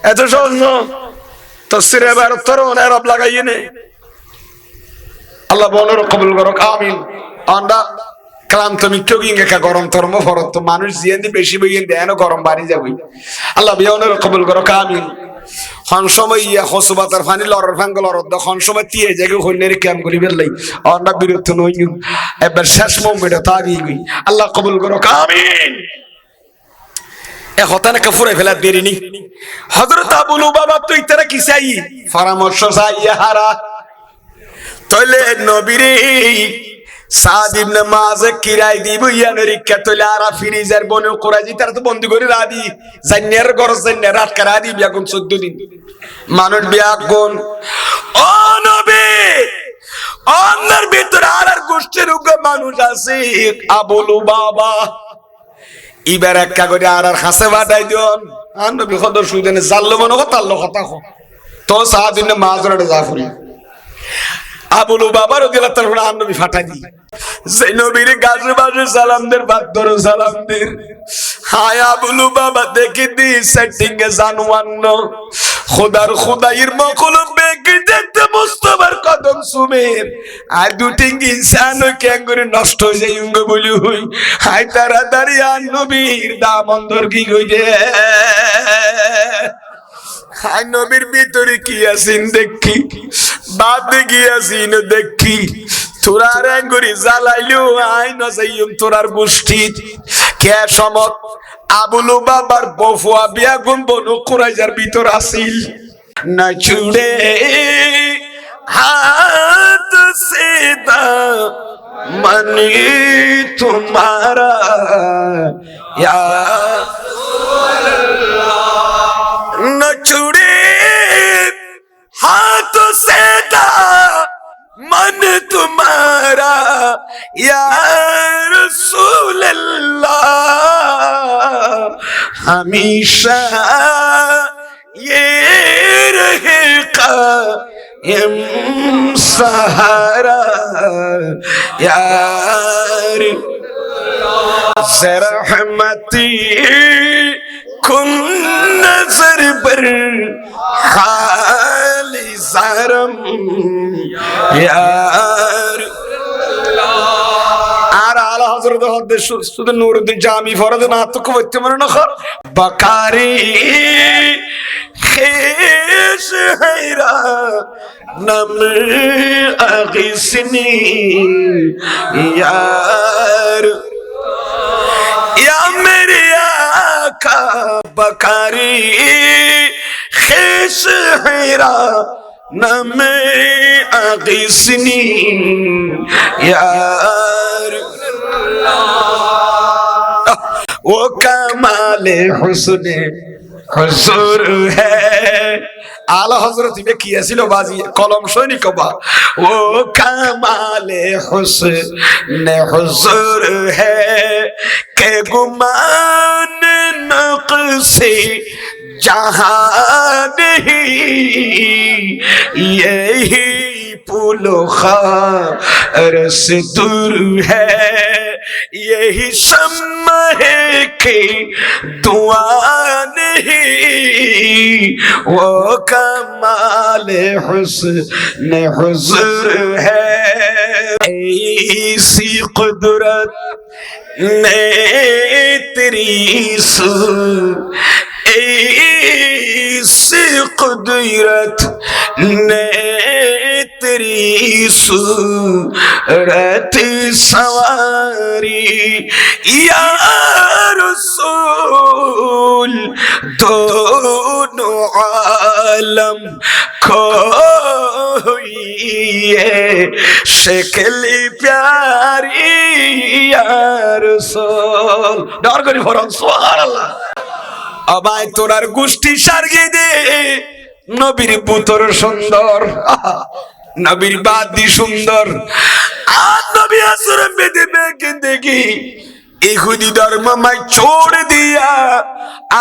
এত সহজ না তাফসীর ইবারত তরন আরব লাগাইয়ে নে আল্লাহ বলর কবুল করুক আমিন আন্ডা ক্লান্ত মিট্টু গিয়ে কা গরম তরম ফরত মানুষ জিয়েন্দি বেশি বইয়েন দেন গরম বাড়ি যাবি আল্লাহ বিয়নের কবুল করুক আমিন হন সময় ইয়া হসুবাতার ফানি লড়র ফাঙ্গল লড়র হন সময় তিয়ে জায়গা হইনের ক্যাম করি বেলাই অন্ডা বিরুদ্ধ নই এবার শেষ মোমেন্টে তাগি গই আল্লাহ কবুল করুক আমিন এ হতানে কাফুরে ফেলা দেরি নি হযরত আবু লুবাবা তুই তারা কি চাই পরামর্শ চাই হারা তইলে নবীরে সাদ ইবনে মাযে কিরাই দিব ইয়ানরিকা তইলে আরা ফিরিজার বনে কুরাইজি তারা তো বন্দি করে রাদি জান্নার গরজ জান্নার রাত করা দি বিয়াগুন 14 দিন মানুষ বিয়াগুন ও নবী অন্যর ভিতর আর গোষ্ঠীর উগ্র মানুষ আছে আবু লুবাবা ইবার একটা করে আর হাসে বাটাই দিন আর নবী খদ সুদেনে জাল্লো মনে কথা আল্লাহ কথা তো সাদ ইবনে মাযুরে জাফরি আবু লুবাবা রাদিয়াল্লাহু তাআলা আন নবী ফাটাই দি যে নবীর গাজে বাজে সালামদের বাদর সালামদের হায় আবু লুবাবা দেখি দি সেটিং এ জানওয়ান খোদার খোদাইর মখলুক বেকি দেখতে মুস্তাফার কদম সুমের আর দুটি ইনসান ক্যাঙ্গুরে নষ্ট হয়ে যায় উঙ্গ বলি হই হায় তাড়াতাড়ি আন নবীর দামন ধর কি কই দে হায় নবীর ভিতরে কি আছেন দেখি বাদ গিয়াছিন দেখি তোরার আঙ্গুরি জ্বালাইলো আই না যাইম তোরার গোষ্ঠী কে সমত আবু লুবাবার বফুয়া বিয়া গুম বনু কুরাইজার ভিতর আসিল না ছুড়ে হাত সে দামনি তোমারা ইয়া রাসূলুল্লাহ না ছুড়ে हाथ से मन तुम्हारा या रसूल अल्लाह हमेशा ये रहेगा हम सहारा यार रहमती कुन नजर पर खाली सारम यार আর আলা হযরত হদ্দে সুদ নূরউদ্দিন জামি ফরদ না তো কইতে মনে না বাকারি খেশ হেরা নাম আগিসনি यार या मेरे आका बकारी खेश हेरा नम आगिसनी यार वो कमाले हुस्ने हुजूर है आला हजरत में किया सिलो बाजी कलम शोनी कबा वो कमाले हुस्ने हुजूर है के गुमान नक़्से जहां नहीं यही पुलो खार से दूर है यही शम्मा है कि दुआ नहीं वो कमाल हुस्न हुजूर है ऐसी कुदरत ने तेरी ऐसी कुदरत ने तेरी सूरत सवारी या रसूल दोनों आलम कोई है शक्ल प्यारी या रसूल डर करी फरन सुबहानाल्लाह আমায় তোরার গোষ্ঠী সারিয়ে দে নবীর পুত্র সুন্দর নবীর বাদি সুন্দর আর নবী আসরে বেঁধে বেঁকে দেখি ইহুদি ধর্ম মাই छोड़ दिया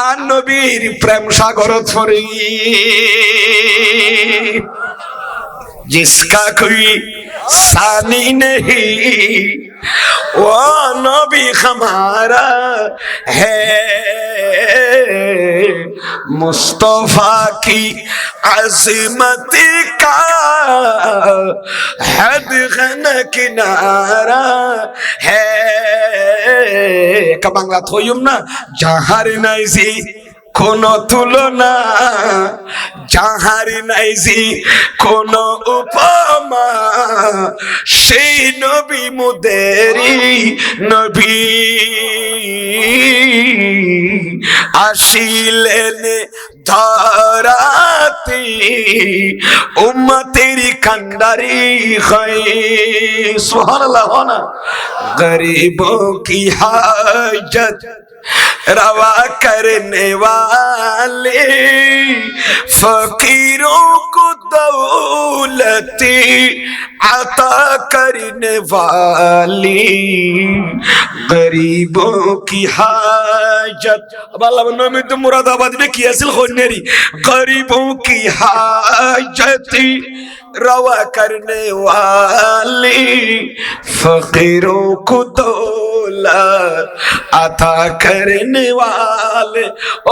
আর নবীর প্রেম সাগর ছড়ে जिसका कोई सानी नहीं वो नबी हमारा है मुस्तफा की अज़मत का हद न किनारा है का बांग्ला थोयुम ना जहार नाइजी কোনো তুলনা যাহার নাইজি কোন উপমা সেই নবী মুদেরি নবী আসিলেন ধরাতে উম্মতের কান্ডারি হয় সুবহানাল্লাহ না গরিবों की हाजत रवा करने वाले फकीरों को दौलत अता करने वाली गरीबों की हाजत अब अल्लाह ने में तो मुरादाबाद में किया सिल खोनेरी गरीबों की हाजत रवा करने वाली फकीरों को दौलत अता करने वाले ओ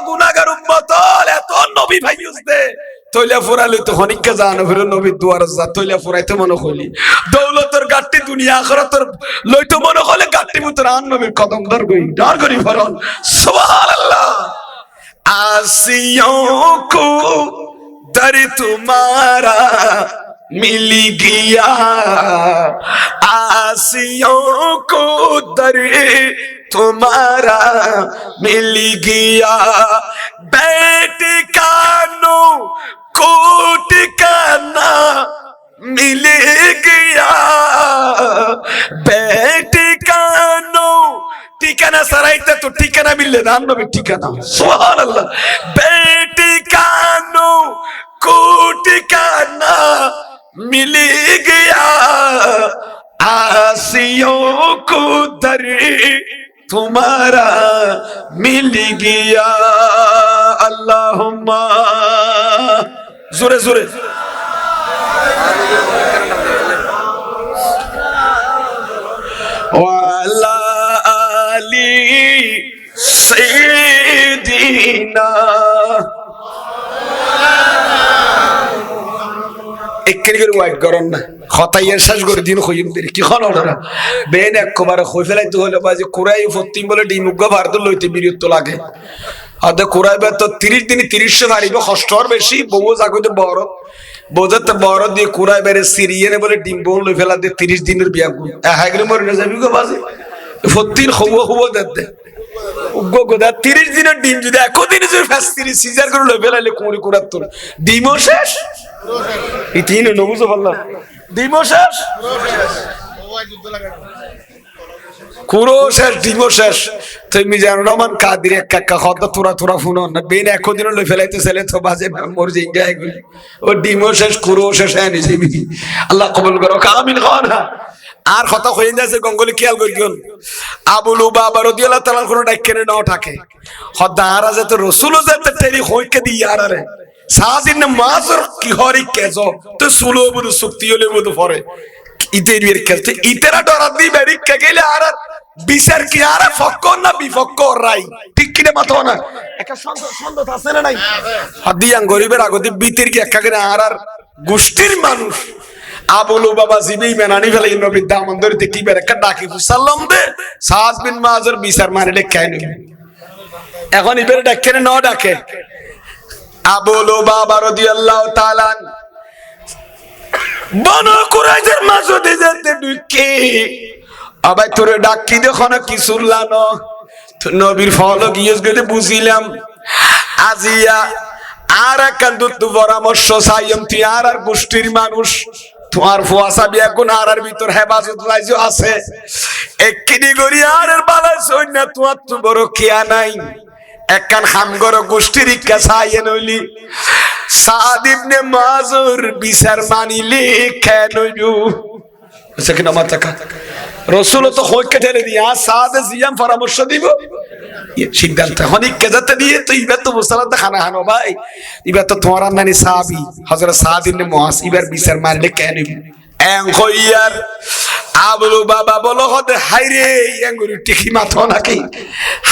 गुनाहगार उम्मत এত নবী ভাই বুঝতে তৈলা ফুরালে তো হনিককে জানো ফিরে নবীর দুয়ার যা তৈলা ফুরাইতে মনে হলি দৌলতের গাট্টি দুনিয়া আখিরাতের লইতো মনে হলে গাট্টি ভিতর আন নবীর কদম ধর গই ডর করি ফরন সুবহানাল্লাহ आसियों को दर तुम्हारा मिल गया आसियों को दर तुम्हारा मिल गया बैठ कानो कोट काना मिल गया बैठ कानो ঠিকানা সারাইতে তো ঠিকানা মিললে দান নবী ঠিকানা সুবহানাল্লাহ বেটি কানো কো ঠিকানা মিল গয়া आसियों को दर तुम्हारा मिल गया अल्लाहुम्मा जोरे जोरे वाला आली सैयदीना এককের করে ওয়াইট করন না খতাইয়ের শেষ করে দিন কইম দেরি কি খন ওরা বেন একবার কই ফেলাইতে হলো বাজে কুরাই ফতিম বলে ডিমুগ্গা ভারত লইতে বিরত লাগে আদে কুরাই বে তো 30 দিন 30 ভারিব কষ্টর বেশি বউ জাগতে বড় বোঝাতে বড় দিয়ে কুরাই বেরে সিরিয়ানে বলে ডিম বউ লই ফেলা দে 30 দিনের বিয়া কই হাগরে মরে না যাবি গো বাজে ফতিন খবো দে উগ্গ গোদা 30 দিনের ডিম যদি একদিন যদি ফাস্তিরি সিজার করে লই ফেলাইলে কোরি কুরাত তোর ডিমও শেষ ইতিন নবুজ আল্লাহ ডিমও শেষ কুরো শেষ ডিমও শেষ তুমি জানো রহমান কাদির এক কাকা খদ তোরা তোরা ফুনো না বেন একদিন লই ফেলাইতে ছেলে তো বাজে মর যাই যায় ও ডিমও শেষ কুরো শেষ আনি যাবি আল্লাহ কবুল করো আমিন খানা আর কথা কইন যাচ্ছে গঙ্গলি খেয়াল করি কোন আবু লুবাবা রাদিয়াল্লাহু তাআলা কোন ডাকেনে না থাকে খদারা যেতে রাসূল যেতে তেরি হইকে দি আরে সাদিন মাযর কি হরি কেজো তো সুলো বুদু শক্তি হলে বুদু পরে ইতের বির করতে ইতেরা ডরা দি বেরি কে গেলে আর বিচার কি আর ফক্কর না বিফক্কর রাই ঠিক কি না মাথা না একটা সন্দেহ আছে না নাই হাদিয়ান গরিবের আগতে বিতির কি একা করে আর গোষ্ঠীর মানুষ আবু লুবাবা জিবি মেনানি ফেলে নবীর দামান ধরতে কি বের একটা ডাকি সাল্লাম দে সাদ বিন মাযর বিচার মারিলে কেন এখন ইবের ডাকেনে না ডাকে আবু লুবাবা রাদিয়াল্লাহু তাআলা বনু কুরাইজার মাঝে যেতে ঢুকে আবার তোরে ডাকি দেখো না কি শুনলানো নবীর ফল গিয়ে গেতে বুঝিলাম আজিয়া আর একখান দুটো পরামর্শ চাইম তুই আর গোষ্ঠীর মানুষ তোমার ফুয়াশা বিয়া কোন আর ভিতর হেফাজত আছে একটি করি আর বালা সৈন্য তোমার তো বড় খেয়া নাই একখান হামগর গোষ্ঠীর ইচ্ছা চাইয়ে নইলি সাদ ইবনে মুআযুর বিচার মানিলে কেন আচ্ছা কিনা আমার টাকা রসুল তো হইকে ঠেলে দিয়া সাদে জিয়াম পরামর্শ দিব সিদ্ধান্ত অনেক কেজাতে দিয়ে তো এবার তো মুসলাদ খানা হানো ভাই এবার তো তোমার নানি সাহাবী হযরত সাদ ইবনে মুআয এবার বিচার মারলে কেন এং হইয়ার আবলু বাবা বলো হতে হাইরে এঙ্গুরি টিকি মাথা নাকি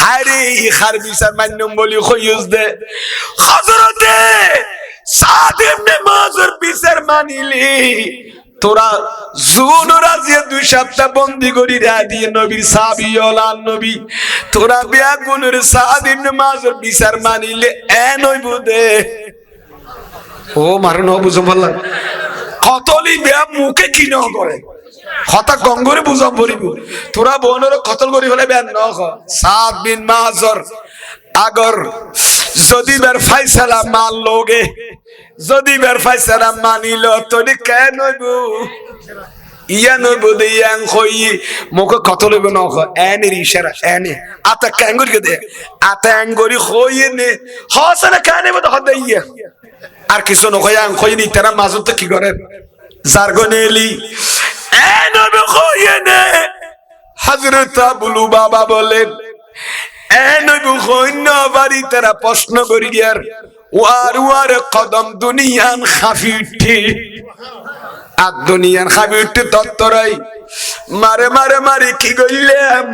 হাইরে খার বিচার মান্যম বলি কইউস দে হযরতে সাদ ইবনে মুআযের বিচার মানিলি তোরা জুন রাজিয়ে 2 সপ্তাহ বন্দি করি দিয়ে নবীর সাহাবী ওলান নবী তোরা বিয়া গুনের সাদ ইবনে মুআযের বিচার মানিলে এন হইব দে ও মারন বুঝো বললাম কতলি বিয়া মুখে কি ন করে কথা গঙ্গরে বুঝাম বলিব তোরা বোনের কতল করি হলে বেন ন সাদ বিন মুআযর আগর যদি বের ফয়সালা মান লোগে যদি বের ফয়সালা মানিল তোনি কেন হইব ইয়া নইব দে ইয়াং কই মুখ কত লইব ন এনের ইশারা এনে আতা কাঙ্গুরি দে আতা আঙ্গুরি কই নে হসনা কানে মত হদে ইয়া আর কিছু ন কই আং কই নি তারা মাজত কি করে জারগনেলি এ নবী কই নে হযরত আবুলু বাবা বলেন এ নবী কই না বাড়ি তারা প্রশ্ন করি গিয়ার ওয়ার ওয়ার কদম দুনিয়ান খাফিটি আর দুনিয়ান খাফিটি তত্তরাই মারে মারে মারে কি কইলাম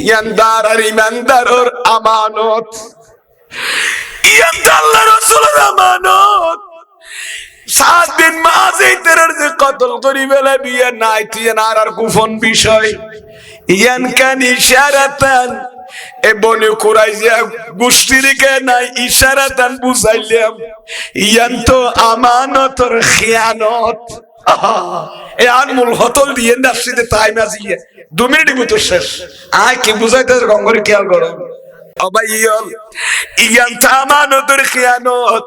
ইয়ানদার আর ইমানদারর আমানত ইয়ানদার আল্লাহর রাসূলের আমানত সাদ বিন মুআয এর যে কতল করি বেলা বিয়া নাই তুই আর গোপন বিষয় ইয়ান কান ইশারাতান এ বনে কুরাইজা গোষ্ঠীর কে নাই ইশারাতান বুঝাইলাম ইয়ান তো আমানতর খিয়ানত এ আনমুল হতল দিয়ে নাফসিতে টাইম আজিয়ে 2 মিনিট মতো শেষ আয় কি বুঝাইতে গঙ্গরে খেয়াল করো অবাইয়ল ইয়ান তো আমানতর খিয়ানত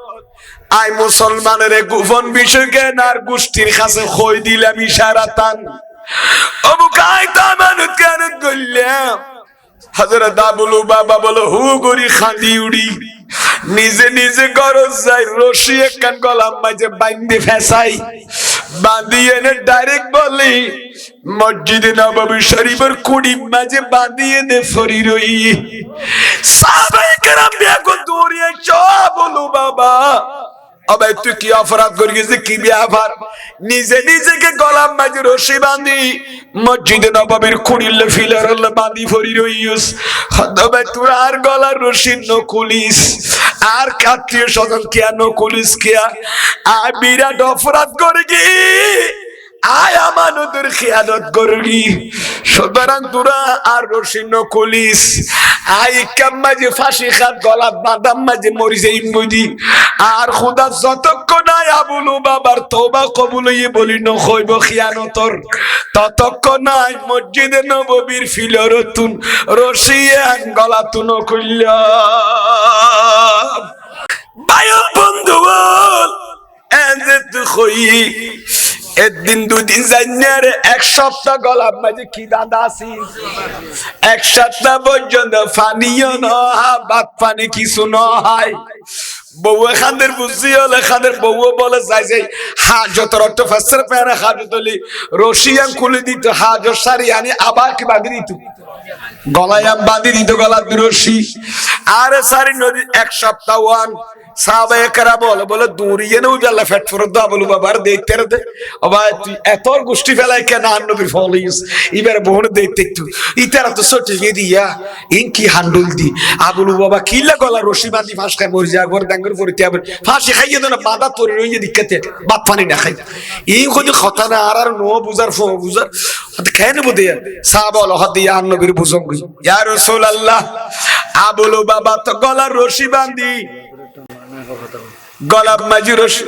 আই মুসলমানের গোপন বিষয় জ্ঞান আর গোষ্ঠীর কাছে কই দিলাম ইশারাতান আবু কায়দা আমানত কেন কইলাম হযরত আবুলু বাবা বলো হু গরি খাঁদি উড়ি নিজে নিজে গরজ যাই রশি একখান গলাম মাঝে বাইন্দে ফেসাই বাঁধিয়ে নে ডাইরেক্ট বলি মসজিদে নববী শরীফের কুড়ি মাঝে বাঁধিয়ে দে ফরি রই সাহাবায়ে কেরাম বিয়াগো দৌড়িয়ে বলু বাবা আবে তুই কি অপরাধ করি গেছে কি ব্যাপার নিজে নিজেকে গলাম মাঝে রশি বাঁধি মসজিদে নববীর কুড়িলে ফিলারলে বাঁধি ফরি রইস হদবে তুই আর গলার রশি নকুলিস আর আত্মীয় স্বজন কেন নকুলিস কিয়া আয় বিরাট অপরাধ করে কি আয় আমানতের খিয়ানত করবি সুতরাং তোরা আর রশি নকুলিস আই কাম মাঝে ফাঁসি খাত গলাত বাদাম মাঝে মরি যাই মুদি আর খুদা যতক্ষণ নাই আবুলু বাবার তওবা কবুল হইয়ে বলি ন হইব খিয়ানতর ততক্ষণ নাই মসজিদে নববীর ফিলরতুন রশি গলাতুন কইলা বায়ু বন্ধু বল এনে তুই কই একদিন দুদিন জানারে 1 সপ্তাহ গলার মাঝে কি দাদা আছি 1 সপ্তাহ পর্যন্ত পানিও নয় ভাত পানি কিছু নয় বউ খাদের বুঝি হলে খাদের বউ বলে যাই যাই হাজত রক্ত ফাসর পেরা হাজতলি রশিয়ান খুলে দিত হাজত সারি আনি আবার কি বাঁধি দিত গলায় বাঁধি দিত গলার রশি আরে সারি নদী 1 সপ্তাহ ওয়ান সাহাবায়ে কেরাম বলে দৌড়িয়ে নেও জাল্লা ফেট ফরদ বলু বাবার দেখতে রে ও ভাই তুই এত গোষ্ঠী ফেলাই কেন নবীর ফলিস এবারে বহুন দেখতে একটু ইতারা তো সটিয়ে দিয়া ইন কি হান্ডুল দি আবুলু বাবা কিলা গলা রশি বাঁধি ফাঁস খাই মরি যা ঘর ডাঙ্গর পরিতে আবার ফাঁসি খাইয়ে দেন বাঁধা তরি রইয়ে দিকতে বাত পানি না খাই এই কোন কথা না আর নো বুঝার ফো বুঝার কেন বুঝে সাহাবা হদিয়া নবীর বুঝং ইয়া রাসূলুল্লাহ আবুলু বাবা তো গলার রশি বাঁধি গলাব মাঝি রশি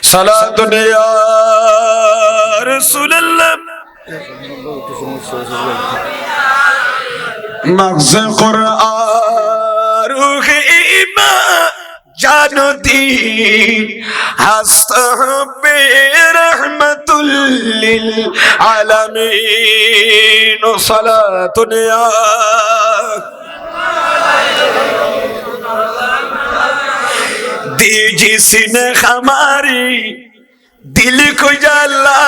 সালাতুন ইয়া রাসূলুল্লাহ مغز قرآن روح ایمان جان و دین هست برحمت للعالمین و صلاة یا دیجی سینہ ہماری दिल को जला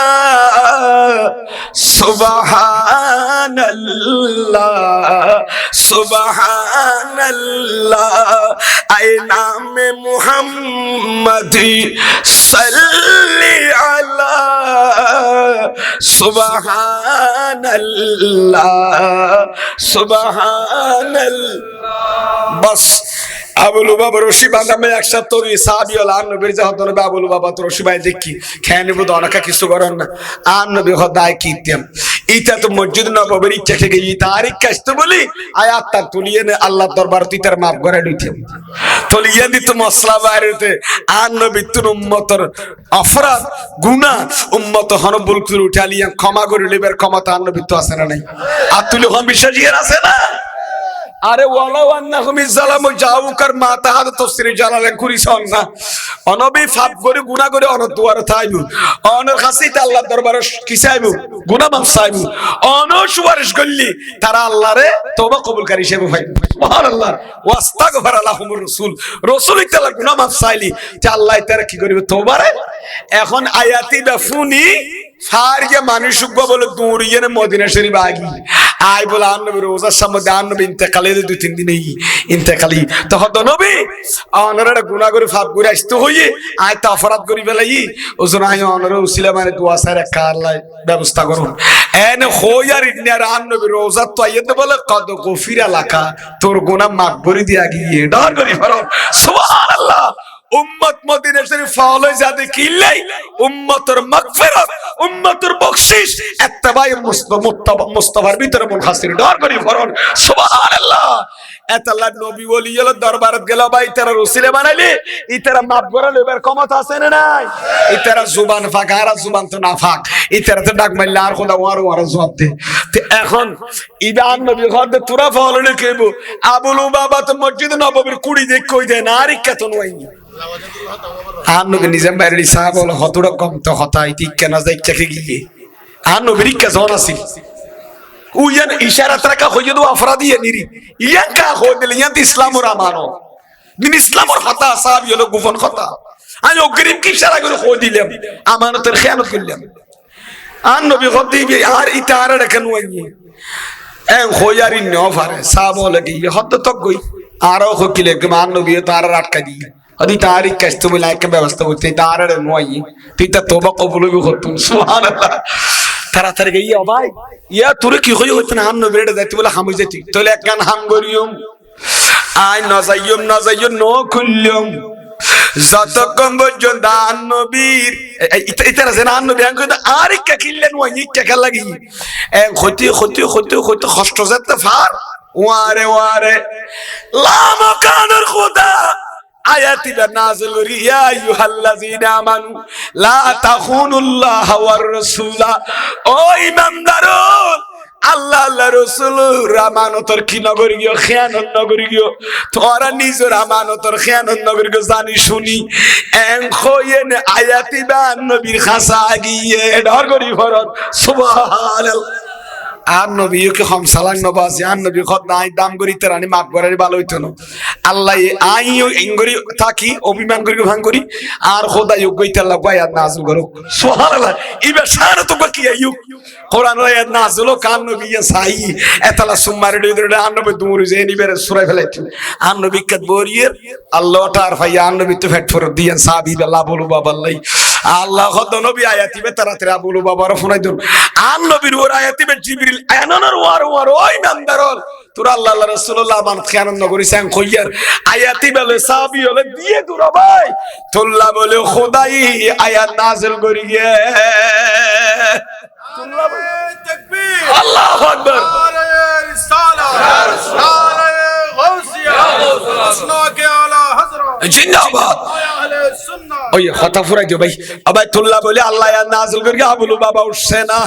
सुबहान अल्लाह आए नाम मुहम्मद सल्ली अला सुबहान अल्लाह बस আবুল বাবা রশি বাঁধামে একসাথে তোর সাহাবী হল আর নবীর যা হতো নবী আবুল বাবা তো রশি ভাই দেখি খেয়ে নেবো তো অনেক কিছু করেন না আর নবী হদায় কিতেম ইটা তো মসজিদ নববীর ইচ্ছা থেকে ই তারিখ কাজতে বলি আয়াত তা তুলিয়ে নে আল্লাহ দরবার তুই তার মাফ করে দিতেম তুলিয়ে দিত মশলা বাইরেতে আর নবী তুন উম্মতর অপরাধ গুনাহ উম্মত হনবুল করে উঠালিয়া ক্ষমা করে লিবার ক্ষমতা আর নবী তো আছে না নাই আর তুলি হন বিশ্বাসীর আছে না আরে ওয়ালাউ আন্নাহুম ইযলামু জাউকার মা তাহাদ তাফসীর জালালে কুরিছন না অনবী পাপ করে গুনাহ করে অন দুয়ারে থাইবু অনর কাছে আল্লাহর দরবারে কি চাইবু গুনাহ মাফ চাইবু অন সুপারিশ করলি তারা আল্লাহরে তওবা কবুলকারী হিসেবে পাইবু সুবহানাল্লাহ ওয়াস্তাগফার লাহুমুর রাসূল তাআলা গুনাহ মাফ চাইলি তে আল্লাহ তারা কি করিবে তওবারে এখন আয়াতি দাফুনি ফারিয়া মানুষ বলে দৌড়িয়ে মদিনা শরীফ আগি আই বলে আর নবী রোজার সামনে আর নবী ইন্তেকালে 2-3 দিন ইন্তেকালি তখন তো নবী অনরা গুনাহ করে পাপ করে আসতে হইয়ে আয় তা অপরাধ করি ফেলাই ওজন আয় অনরা উসিলা মানে দোয়া সারা কারলাই ব্যবস্থা করুন এনে হইয়ার ইন্নার আর নবী রোজা তো আইতে বলে কদ গফিরা লাকা তোর গুনাহ মাফ করে দিয়া গিয়ে ডর করি ফেলো সুবহানাল্লাহ উম্মত মদিনা শরীফ ফলো যাতে কিল্লাই উম্মতের মাগফিরাত উম্মতের বখশিশ ইত্তেবাই মুস্তাফার ভিতরে মুনহাসির ডর করি ফরন সুবহানাল্লাহ এতাল্লাহ নবী ওলি হলো দরবারত গেল ভাই তারা রসুলে বানাইলি ইতারা মাফ করে লইবার ক্ষমতা আছে না নাই ইতারা জুবান ফাঁক আর জুবান তো না ফাঁক ইতারা তো ডাক মারলে আর খোদা ওয়ার জবাব দে এখন ইবান নবী হদ তোরা ফলো লিখব আবুল বাবা তো মসজিদ নববীর কুড়ি দেখ কই দেয় না আর ইক্কাত নয় আর নবী নিজাম বাইরে সাহাব হলো হতড় কম তো হতাই ঠিক কেন যাই চাকে গিয়ে আর নবীর ইক্কা জন আছিল উয়ান ইশারাত রাখা হইয়া দো আফরাদি নিরি ইয়ান কা হইল ইয়ান ইসলামর আমানো দিন ইসলামর হতা সাহাবী হলো গোপন কথা আমি অগ্রিম কি ইশারা করে কই দিলাম আমানতের খেয়ানত করলাম আর নবী হদিবি আর ইতারা রাখেন ওই এন হইয়ারি নফারে সাহাব হলো কি হদ তক গই আরো হকিলে মান নবী তার আটকা দি আদি তারিখ কাস্তে বলে এক ব্যবস্থা করতে তারে নয় তুই তা তওবা কবুল হতো সুবহানাল্লাহ তাড়াতাড়ি গিয়ে ভাই ইয়া তোরে কি হই হইতে না হান্ন বেড়ে যাইতে বলে হামু যেতি তাহলে এক গান হাম করিয়ম আই নজাইয়ম ন খুললম যতক্ষণ পর্যন্ত নবীর ইতারা যেন নবী আর ইক্কা কিল্লেন ওই ইক্কা লাগি হইতে কষ্ট যেতে ফার ওয়ারে লামকানুর খুদা আয়াতি নাযিল করি ইয়া আইয়ুহাল্লাযীনা আমানু লা তাখুনুল্লাহ ওয়ার রাসূলা ও ঈমানদারগণ আল্লাহ আল্লাহ রাসূলুর আমানতর কি নগরি গিয়ে খেয়ানত নগরি গিয়ে তোরা নিজের আমানতর খেয়ানত নগরি গিয়ে জানি শুনি এন খোয়েন আয়াতি বা নবীর খাসা গিয়ে ডর করি ফরত সুবহানাল্লাহ আর নবীকে হম সালাং নবাজি আর নবী খদ নাই দাম করি তারানি মাফ করার ভালো হইতো না আল্লাহ আইও ইংগরি থাকি অভিমান করি ভাঙ করি আর খোদা ইউগইতে আল্লাহ আয়াত নাযিল করুক সুবহানাল্লাহ ইবা সারা তো বাকি আইয়ু কোরআন আয়াত নাযিল কান নবী সাই এতলা সুমারে দিরে আর নবী দুমুরি জেনি বের সূরা ফেলাইতে আর নবী কত বরিয়ে আল্লাহ তার ভাই আর নবী তো ফেট ফর দিয়েন সাহাবী আল্লাহ বলু বাবাল্লাই আল্লাহ খদ নবী আয়াতিবে তারাতে বলু বাবার ফোনাই দন আর নবীর ওর আয়াতিবে জিবরিল আনানার ওয়ার ওই নামদারল তোর আল্লাহ রাসূলুল্লাহ মান খেয়ানত নগরি সাং কইয়ার আয়াতি বলে সাহাবী হলে দিয়ে দুরা ভাই তোল্লা বলে খোদাই আয়াত নাযিল করি গে তোল্লা তাকবীর আল্লাহু আকবার নারে রিসালাত নারে গাউসিয়া আসনা কে আলা হযরত জিন্দাবাদ। ওই কথা ফুরাই দিও ভাই। আবার তুল্লা বলে আল্লাহ নাযিল করি আবুল বাবা উঠছে না।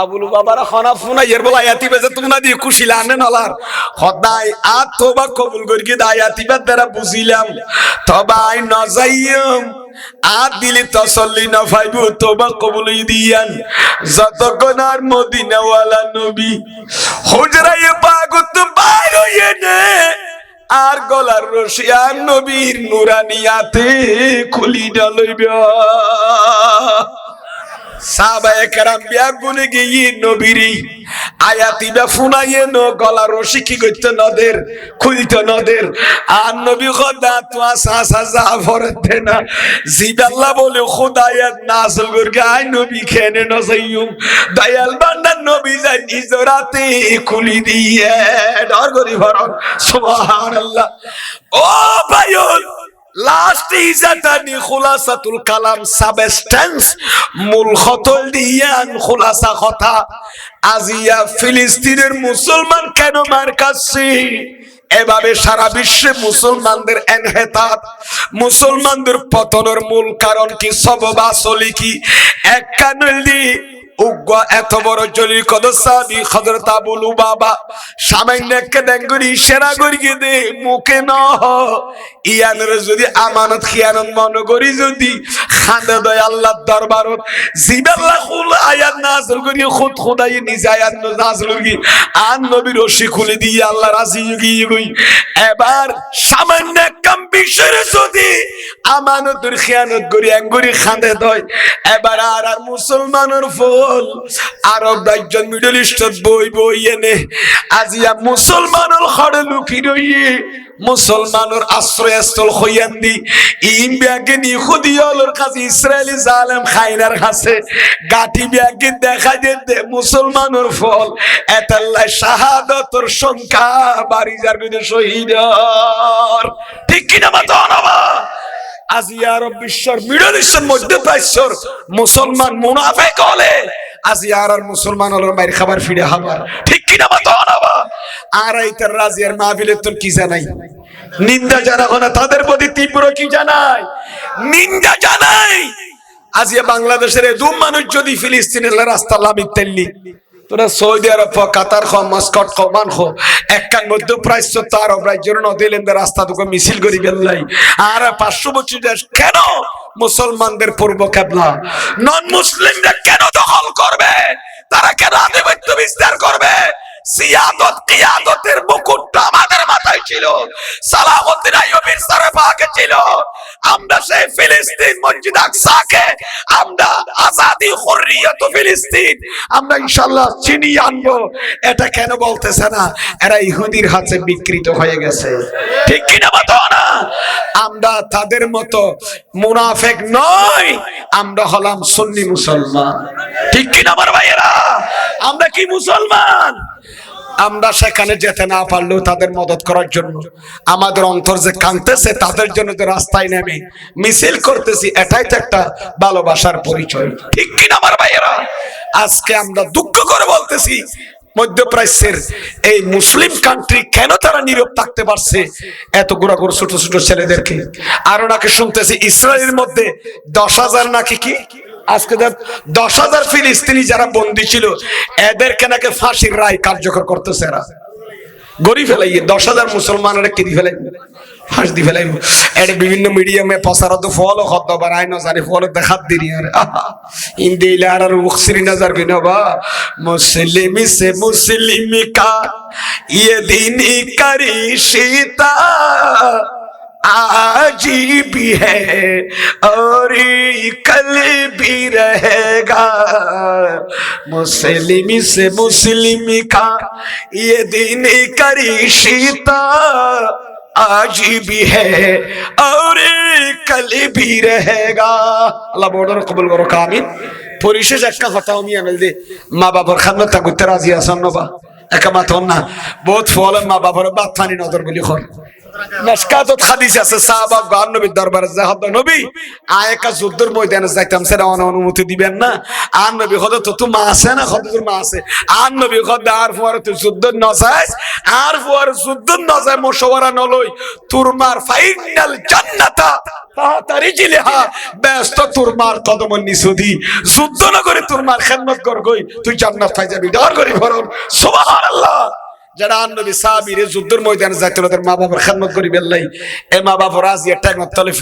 আবুল বাবার খানা ফোনা এর বলা আয়াতি বেজে তোমরা দিয়ে খুশি লানে নলার খদাই আ তোবা কবুল করি আয়াতি বে দ্বারা বুঝিলাম তবাই ন যাইম আ দিলে তসল্লি না পাইবো তোবা কবুল দিয়ান যতক্ষণ আর মদিনা ওয়ালা নবী হুজরায়ে পাগত বাইর হইয়ে নে আর গলার রশিয়া নবীর নুরানিয়াতে খুলি না লইবে। সাহাবায়ে কেরাম বিয়া গুনে গিয়ে নবীরি আয়াতি বা ফুনাইয়ে ন গলার রশি কি করতে নদের খুলতে নদের আর নবী খোদা তো আসা যা ফরতে না জিবাল্লাহ বলে খোদায়াত নাসল করকে আই নবী খেনে ন যাইম দয়াল বান্দার নবী যাই নিজরাতে খুলি দিয়ে ডর করি ভরন সুবহানাল্লাহ। ও ভাইও লাস্ট ইজাতানি খুলাসাতুল কালাম সাবস্টেন্স মূল খতল দিয়ান খুলাসা কথা আজিয়া ফিলিস্তিনের মুসলমান কেন মার কাছে এভাবে সারা বিশ্বে মুসলমানদের এনহেতাত মুসলমানদের পতনের মূল কারণ কি সবব আসলে কি এক কানলি উগ্র এত বড় জলিল কদর সাহাবী হযরত আবু লুবাবা সামান্য একটা ডেঙ্গুরি ইশারা করিয়ে দে মুখে ন ইয়ানের যদি আমানত খিয়ানত মনে করি যদি খান্দে দেয় আল্লাহর দরবারত জিবাল্লাহ খুল আয়াত নাযিল করি খুদ খোদাই নিজে আয়াত নাযিল করি আর নবীর রশি খুলে দিয়ে আল্লাহ রাজি গই এবার সামান্য কম বিষয়ে যদি আমানতের খিয়ানত করি আঙ্গুরি খান্দে দেয় এবার আর মুসলমানের আরব রাজ্য মিডল ইস্টত বই এনে আজিয়া মুসলমানের ঘরে লুকি রইয়ে মুসলমানের আশ্রয়স্থল হইয়ান্দি ইম ব্যাগে নি খুদিয়লর কাছে ইসরায়েলি জালেম খাইনার কাছে গাটি ব্যাগে দেখা যেতে মুসলমানের ফল এতাল্লাহ শাহাদাতর সংখ্যা বাড়ি যার বিদে শহীদর ঠিক কিনা মাতানাবা আজিয়া আরব বিশ্বের মিডল ইস্টের মধ্যপ্রাচ্যের মুসলমান মুনাফিক হলে আজিয়া আর মুসলমান হলো মায়ের খাবার ফিরে হাবার ঠিক কিনা মাতানাবা আর এইটার রাজিয়ার মাহফিলের তোর কি জানাই নিন্দা জানাবো না তাদের প্রতি তীব্র কি জানাই নিন্দা জানাই। আজিয়া বাংলাদেশের দু মানুষ যদি ফিলিস্তিনের রাস্তা লামিক তেললি তোরা সৌদি আরব কাতার খ মস্কট খ মান খ একখান মধ্যপ্রাচ্য তো আরব রাজ্যের নদিলেন্দের রাস্তা দুটো মিছিল করি বেল্লাই আর 500 বছর দেশ কেন মুসলমানদের পূর্ব কেবলা নন মুসলিমরা কেন দখল করবে তারা কেন আধিপত্য বিস্তার করবে সিয়াদত কিয়াদতের মুকুটটা আমাদের মাথায় ছিল সালাউদ্দিন আইয়ুবীর সরে পাকে ছিল আমরা সেই ফিলিস্তিন মসজিদ আকসাকে আমরা আজাদি হুররিয়ত ফিলিস্তিন আমরা ইনশাআল্লাহ চিনিয়ে আনবো এটা কেন বলতেছে না এরা ইহুদির হাতে বিকৃত হয়ে গেছে ঠিক কি না বাতনা আমরা তাদের মতো মুনাফিক নই আমরা হলাম সুন্নি মুসলমান ঠিক কি না আমার ভাইয়েরা আমরা কি মুসলমান আমরা সেখানে যেতে না পারলেও তাদের মদত করার জন্য আমাদের অন্তর যে কাঁদতেছে তাদের জন্য যে রাস্তায় নেমে মিছিল করতেছি এটাই তো একটা ভালোবাসার পরিচয় ঠিক কি না আমার ভাইয়েরা আজকে আমরা দুঃখ করে বলতেছি মধ্যপ্রাচ্যের এই মুসলিম কান্ট্রি কেন তারা নীরব থাকতে পারছে এত গোড়া গোড়া ছোট ছোট ছেলেদেরকে আরো নাকি শুনতেছি ইসরায়েলের মধ্যে 10,000 নাকি কি আজকে 10,000 ফিলিস্তিনি যারা বন্দী ছিল এদেরকে নাকি ফাঁসির রায় কার্যকর করতেছে এরা গড়ি ফেলাইয়ে 10,000 মুসলমানের কি দিয়ে ফেলাই ফাঁস দিয়ে ফেলাই এর বিভিন্ন মিডিয়ামে প্রচারত ফল হত বারাই না জানি ফল দেখাত দিরি আর হিন্দি লার আর উখসরি নজর বিনবা মুসলিমি সে মুসলিমি কা ये दिन करी शीता आज भी है और कल भी रहेगा मुस्लिमी से मुस्लिमी का ये दिन करी शीता आज भी है और कल भी रहेगा अल्लाह बॉर्डर कबूल करो आमीन পরিশেষ একটা কথা আমি আনল দে মা বাবার খান্না তা করতে রাজি আছেন না বা একা মাথন না বহুত ফল মা বাবার বাত ফানি নজর বলি খর মেশকাতুত হাদিস আছে সাহাবা গান নবীর দরবারে যাহত নবী আয়েকা যুদ্ধের ময়দানে যাইতাম সেটা অনুমতি দিবেন না আর নবী হদ তো মা আছে না হদ তোর মা আছে আর নবী হদ আর ফুয়ার তো যুদ্ধ ন যায় আর ফুয়ার যুদ্ধ ন যায় মশওয়ারা নলই তোর মার ফাইনাল জান্নাতা তারিজিলহা ব্যস্ত তোর মার কদম নিসুদি যুদ্ধ না করে তোর মার খেদমত কর কই তুই জান্নাত পাই যাবি ডর করি ফরন সুবহানাল্লাহ যারা নবী সাহাবীর যুদ্ধের ময়দানে যাইতো তাদের মা বাবার খেদমত করি বেল্লাই এ মা বাবা রাজি একটা মতলফ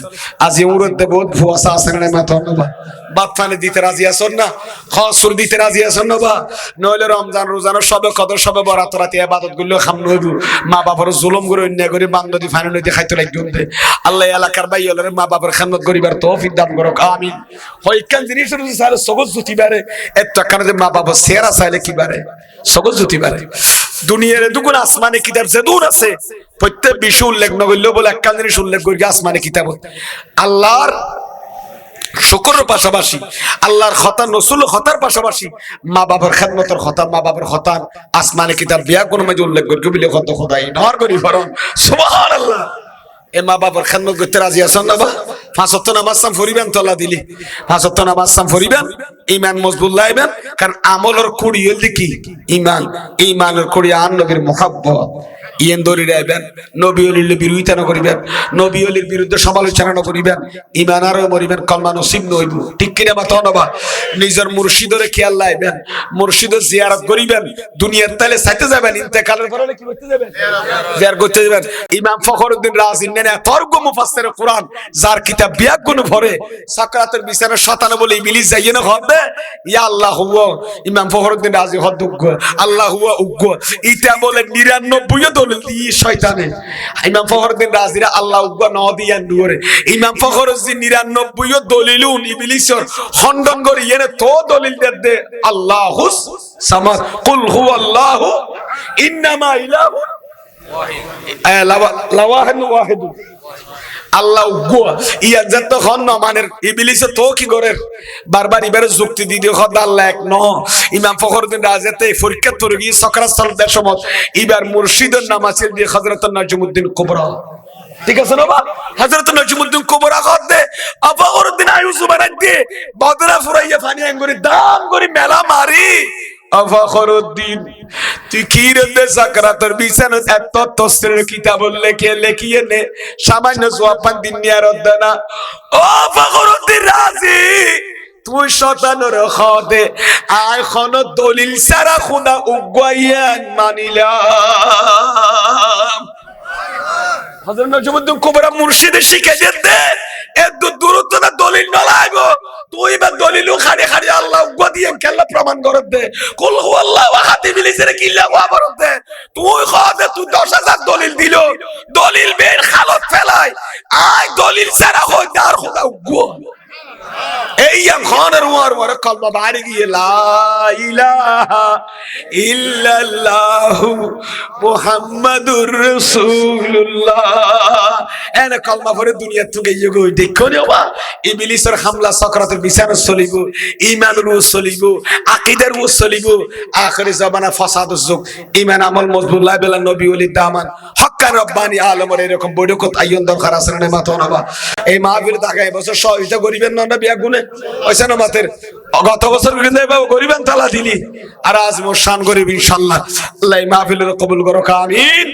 আজি উরত দে বহুত ফুয়াসা আছেন না মা তো না বাত ফানে দিতে রাজি আছেন না খসুর দিতে রাজি আছেন না বা নইলে রমজান রোজানো সবে কদর সবে বরাত রাতে ইবাদত গুলো খাম নইবু মা বাবার জুলুম করে অন্যায় করে বান্দদি ফানে নইতে খাইতে লাগবে আল্লাহ এলাকার বাইয়লের মা বাবার খেদমত করিবার তৌফিক দান করুক আমিন হইকান জিনিসের সারে সগজ জুতি বারে এত কারণে যে মা বাবা সেরা চাইলে কি বারে সগজ জুতি বারে দুনিয়ার দুগুণ আসমানে কিতাব যে দূর আছে প্রত্যেক বিষয় উল্লেখ না করলেও বলে একটা জিনিস উল্লেখ করি আসমানে কিতাব আল্লাহর শুকরের পাশাপাশি আল্লাহর খতা নসুল খতার পাশাপাশি মা বাবার খেদমতের খতা মা বাবার খতা আসমানে কিতাব বিয়া কোনো মাঝে উল্লেখ করি বলে কত খোদাই নর করি ফরন সুবহানাল্লাহ এ মা বাবার খেদমত করতে রাজি আছেন না বা 5 ওয়াক্ত নামাজ সাম ফরিবেন তো আল্লাহ দিলি 5 ওয়াক্ত নামাজ সাম ফরিবেন ঈমান মজবুত লাইবেন কারণ আমলের কুড়ি হইল কি ঈমান ঈমানের কুড়ি আর নবীর মুহাব্বত ইয়েন দরি রাইবেন নবী ওলির বিরোধিতা না করিবেন নবী ওলির বিরুদ্ধে সমালোচনা না করিবেন ঈমান আর মরিবেন কলমা নসিব নইব ঠিক কিনা বা তনবা নিজের মুর্শিদরে খেয়াল লাইবেন মুর্শিদের জিয়ারত করিবেন দুনিয়ার তালে সাইতে যাবেন ইন্তেকালের পরে কি করতে যাবেন জিয়ারত করতে যাবেন ইমাম ফখরুদ্দিন রাজি নেন তর্ক মুফাসসির কোরআন যার কিতাব বিয়াগুন ভরে সাকরাতের বিছানা শয়তান বলে ইবলিস যাইয়ে না হবে ইয়া আল্লাহ হুয়া ইমাম ফখরুদ্দিন রাজি হদ্দুগ আল্লাহ হুয়া উগ্গ ইটা বলে 99 দলিল দিয়ে শয়তানে ইমাম ফখরুদ্দিন রাজিরা আল্লাহ উগ্গ ন দিয়া নুরে ইমাম ফখরুদ্দিন 99 দলিলুন ইবলিসর খণ্ডন করে এনে তো দলিল দে আল্লাহুস সামাদ কুল হুয়াল্লাহু ইন্নামা ইলাহু ওয়াহিদ আল্লাহ উগ্গ ইয়া যত খন্ন মানের ইবলিসে তো কি করে বারবার ইবারে যুক্তি দি দিও খোদা আল্লাহ এক ন ইমাম ফখরুদ্দিন রাজিতে পরীক্ষা তোর গিয়ে সকরাত সালদের সময় ইবার মুর্শিদের নাম আছে দিয়ে হযরত নাজমুদ্দিন কুবরা ঠিক আছে না বা হযরত নাজমুদ্দিন কুবরা করতে ফখরুদ্দিন আয়ুসু বানাই দিয়ে বদরা ফুরাইয়া পানি আঙ্গুরি দাম করে মেলা মারি ফখরুদ্দিন তুই কি রে সাকরাতের বিছানা এত তসরের কিতাব লেখিয়ে নে সামান্য জওয়াব দিন নিয়ার দনা ও ফখরুদ্দিন রাজি তুই শতানোর খদে আয় খন দলিল সারা খুদা উগাইয়ান মানিলাম হযরত নাজমুদ্দিন কুবরা মুর্শিদে শিখে যেতে এত দূরত্ব না দলিল না লাগো তুই বা দলিলও খাড়ে খাড়ে আল্লাহ উগ্গ দিয়ে কেল্লা প্রমাণ করত দে কুল হুয়াল্লাহু আহাদ ইবলিসের কিল্লা ওয়াবরত দে তুই খদে তুই 10000 দলিল দিল দলিল বের খালত ফেলাই আয় দলিল সারা হই দার খোদা উগ্গ এই খানের ওয়ার ওয়ার কলমা বাড়ি গিয়ে লা ইলাহা ইল্লাল্লাহু মুহাম্মাদুর রাসূলুল্লাহ এনে কলমা পড়ে দুনিয়া থেকে ইগো দেখো নিবা ইবলিসের হামলা সাকরাতের বিছানা চলিব ঈমানের ও চলিব আকীদার ও চলিব আখিরি জামানা ফাসাদুজ যুগ ঈমান আমল মজবুত লাইবেলা নবী ওলি দামান হক্কান রব্বানি আলমের এরকম বৈঠকত আইয়ন দরকার আছে না মাথা নবা এই মাহফিল ঢাকায় বছর সহযোগিতা করিবেন না বিয়া গুনে হইছে না মাতের গত বছর কিন্তু এভাবে করিবেন তালা দিলি আর আজ মোর শান করিব ইনশাআল্লাহ আল্লাহ এই মাহফিলের কবুল করো আমিন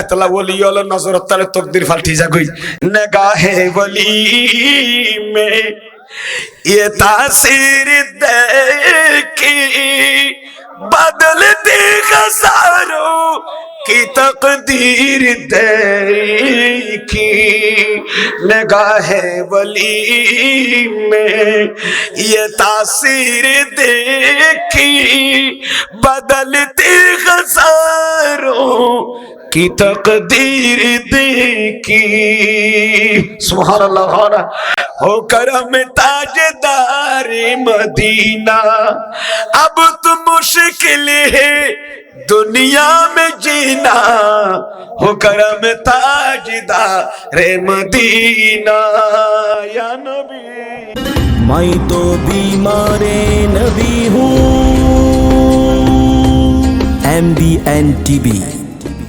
এতলা ওলি ওয়ালা নজরত তালে তকদির ফালতি যাগই নিগাহে ওলি মে ये तासीर देखी बदलती खसारों की तकदीर देखी निगाहे वली में ये तासीर देखी बदलती खसारों की तकदीर देखी सुभान अल्लाह हो करम ताजदार मदीना अब तो मुश्किल है दुनिया में जीना हो करम ताजदार मदीना या नबी मैं तो बीमार नबी हूँ MBN TV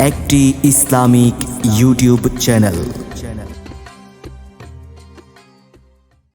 একটি ইসলামিক ইউটিউব চ্যানেল।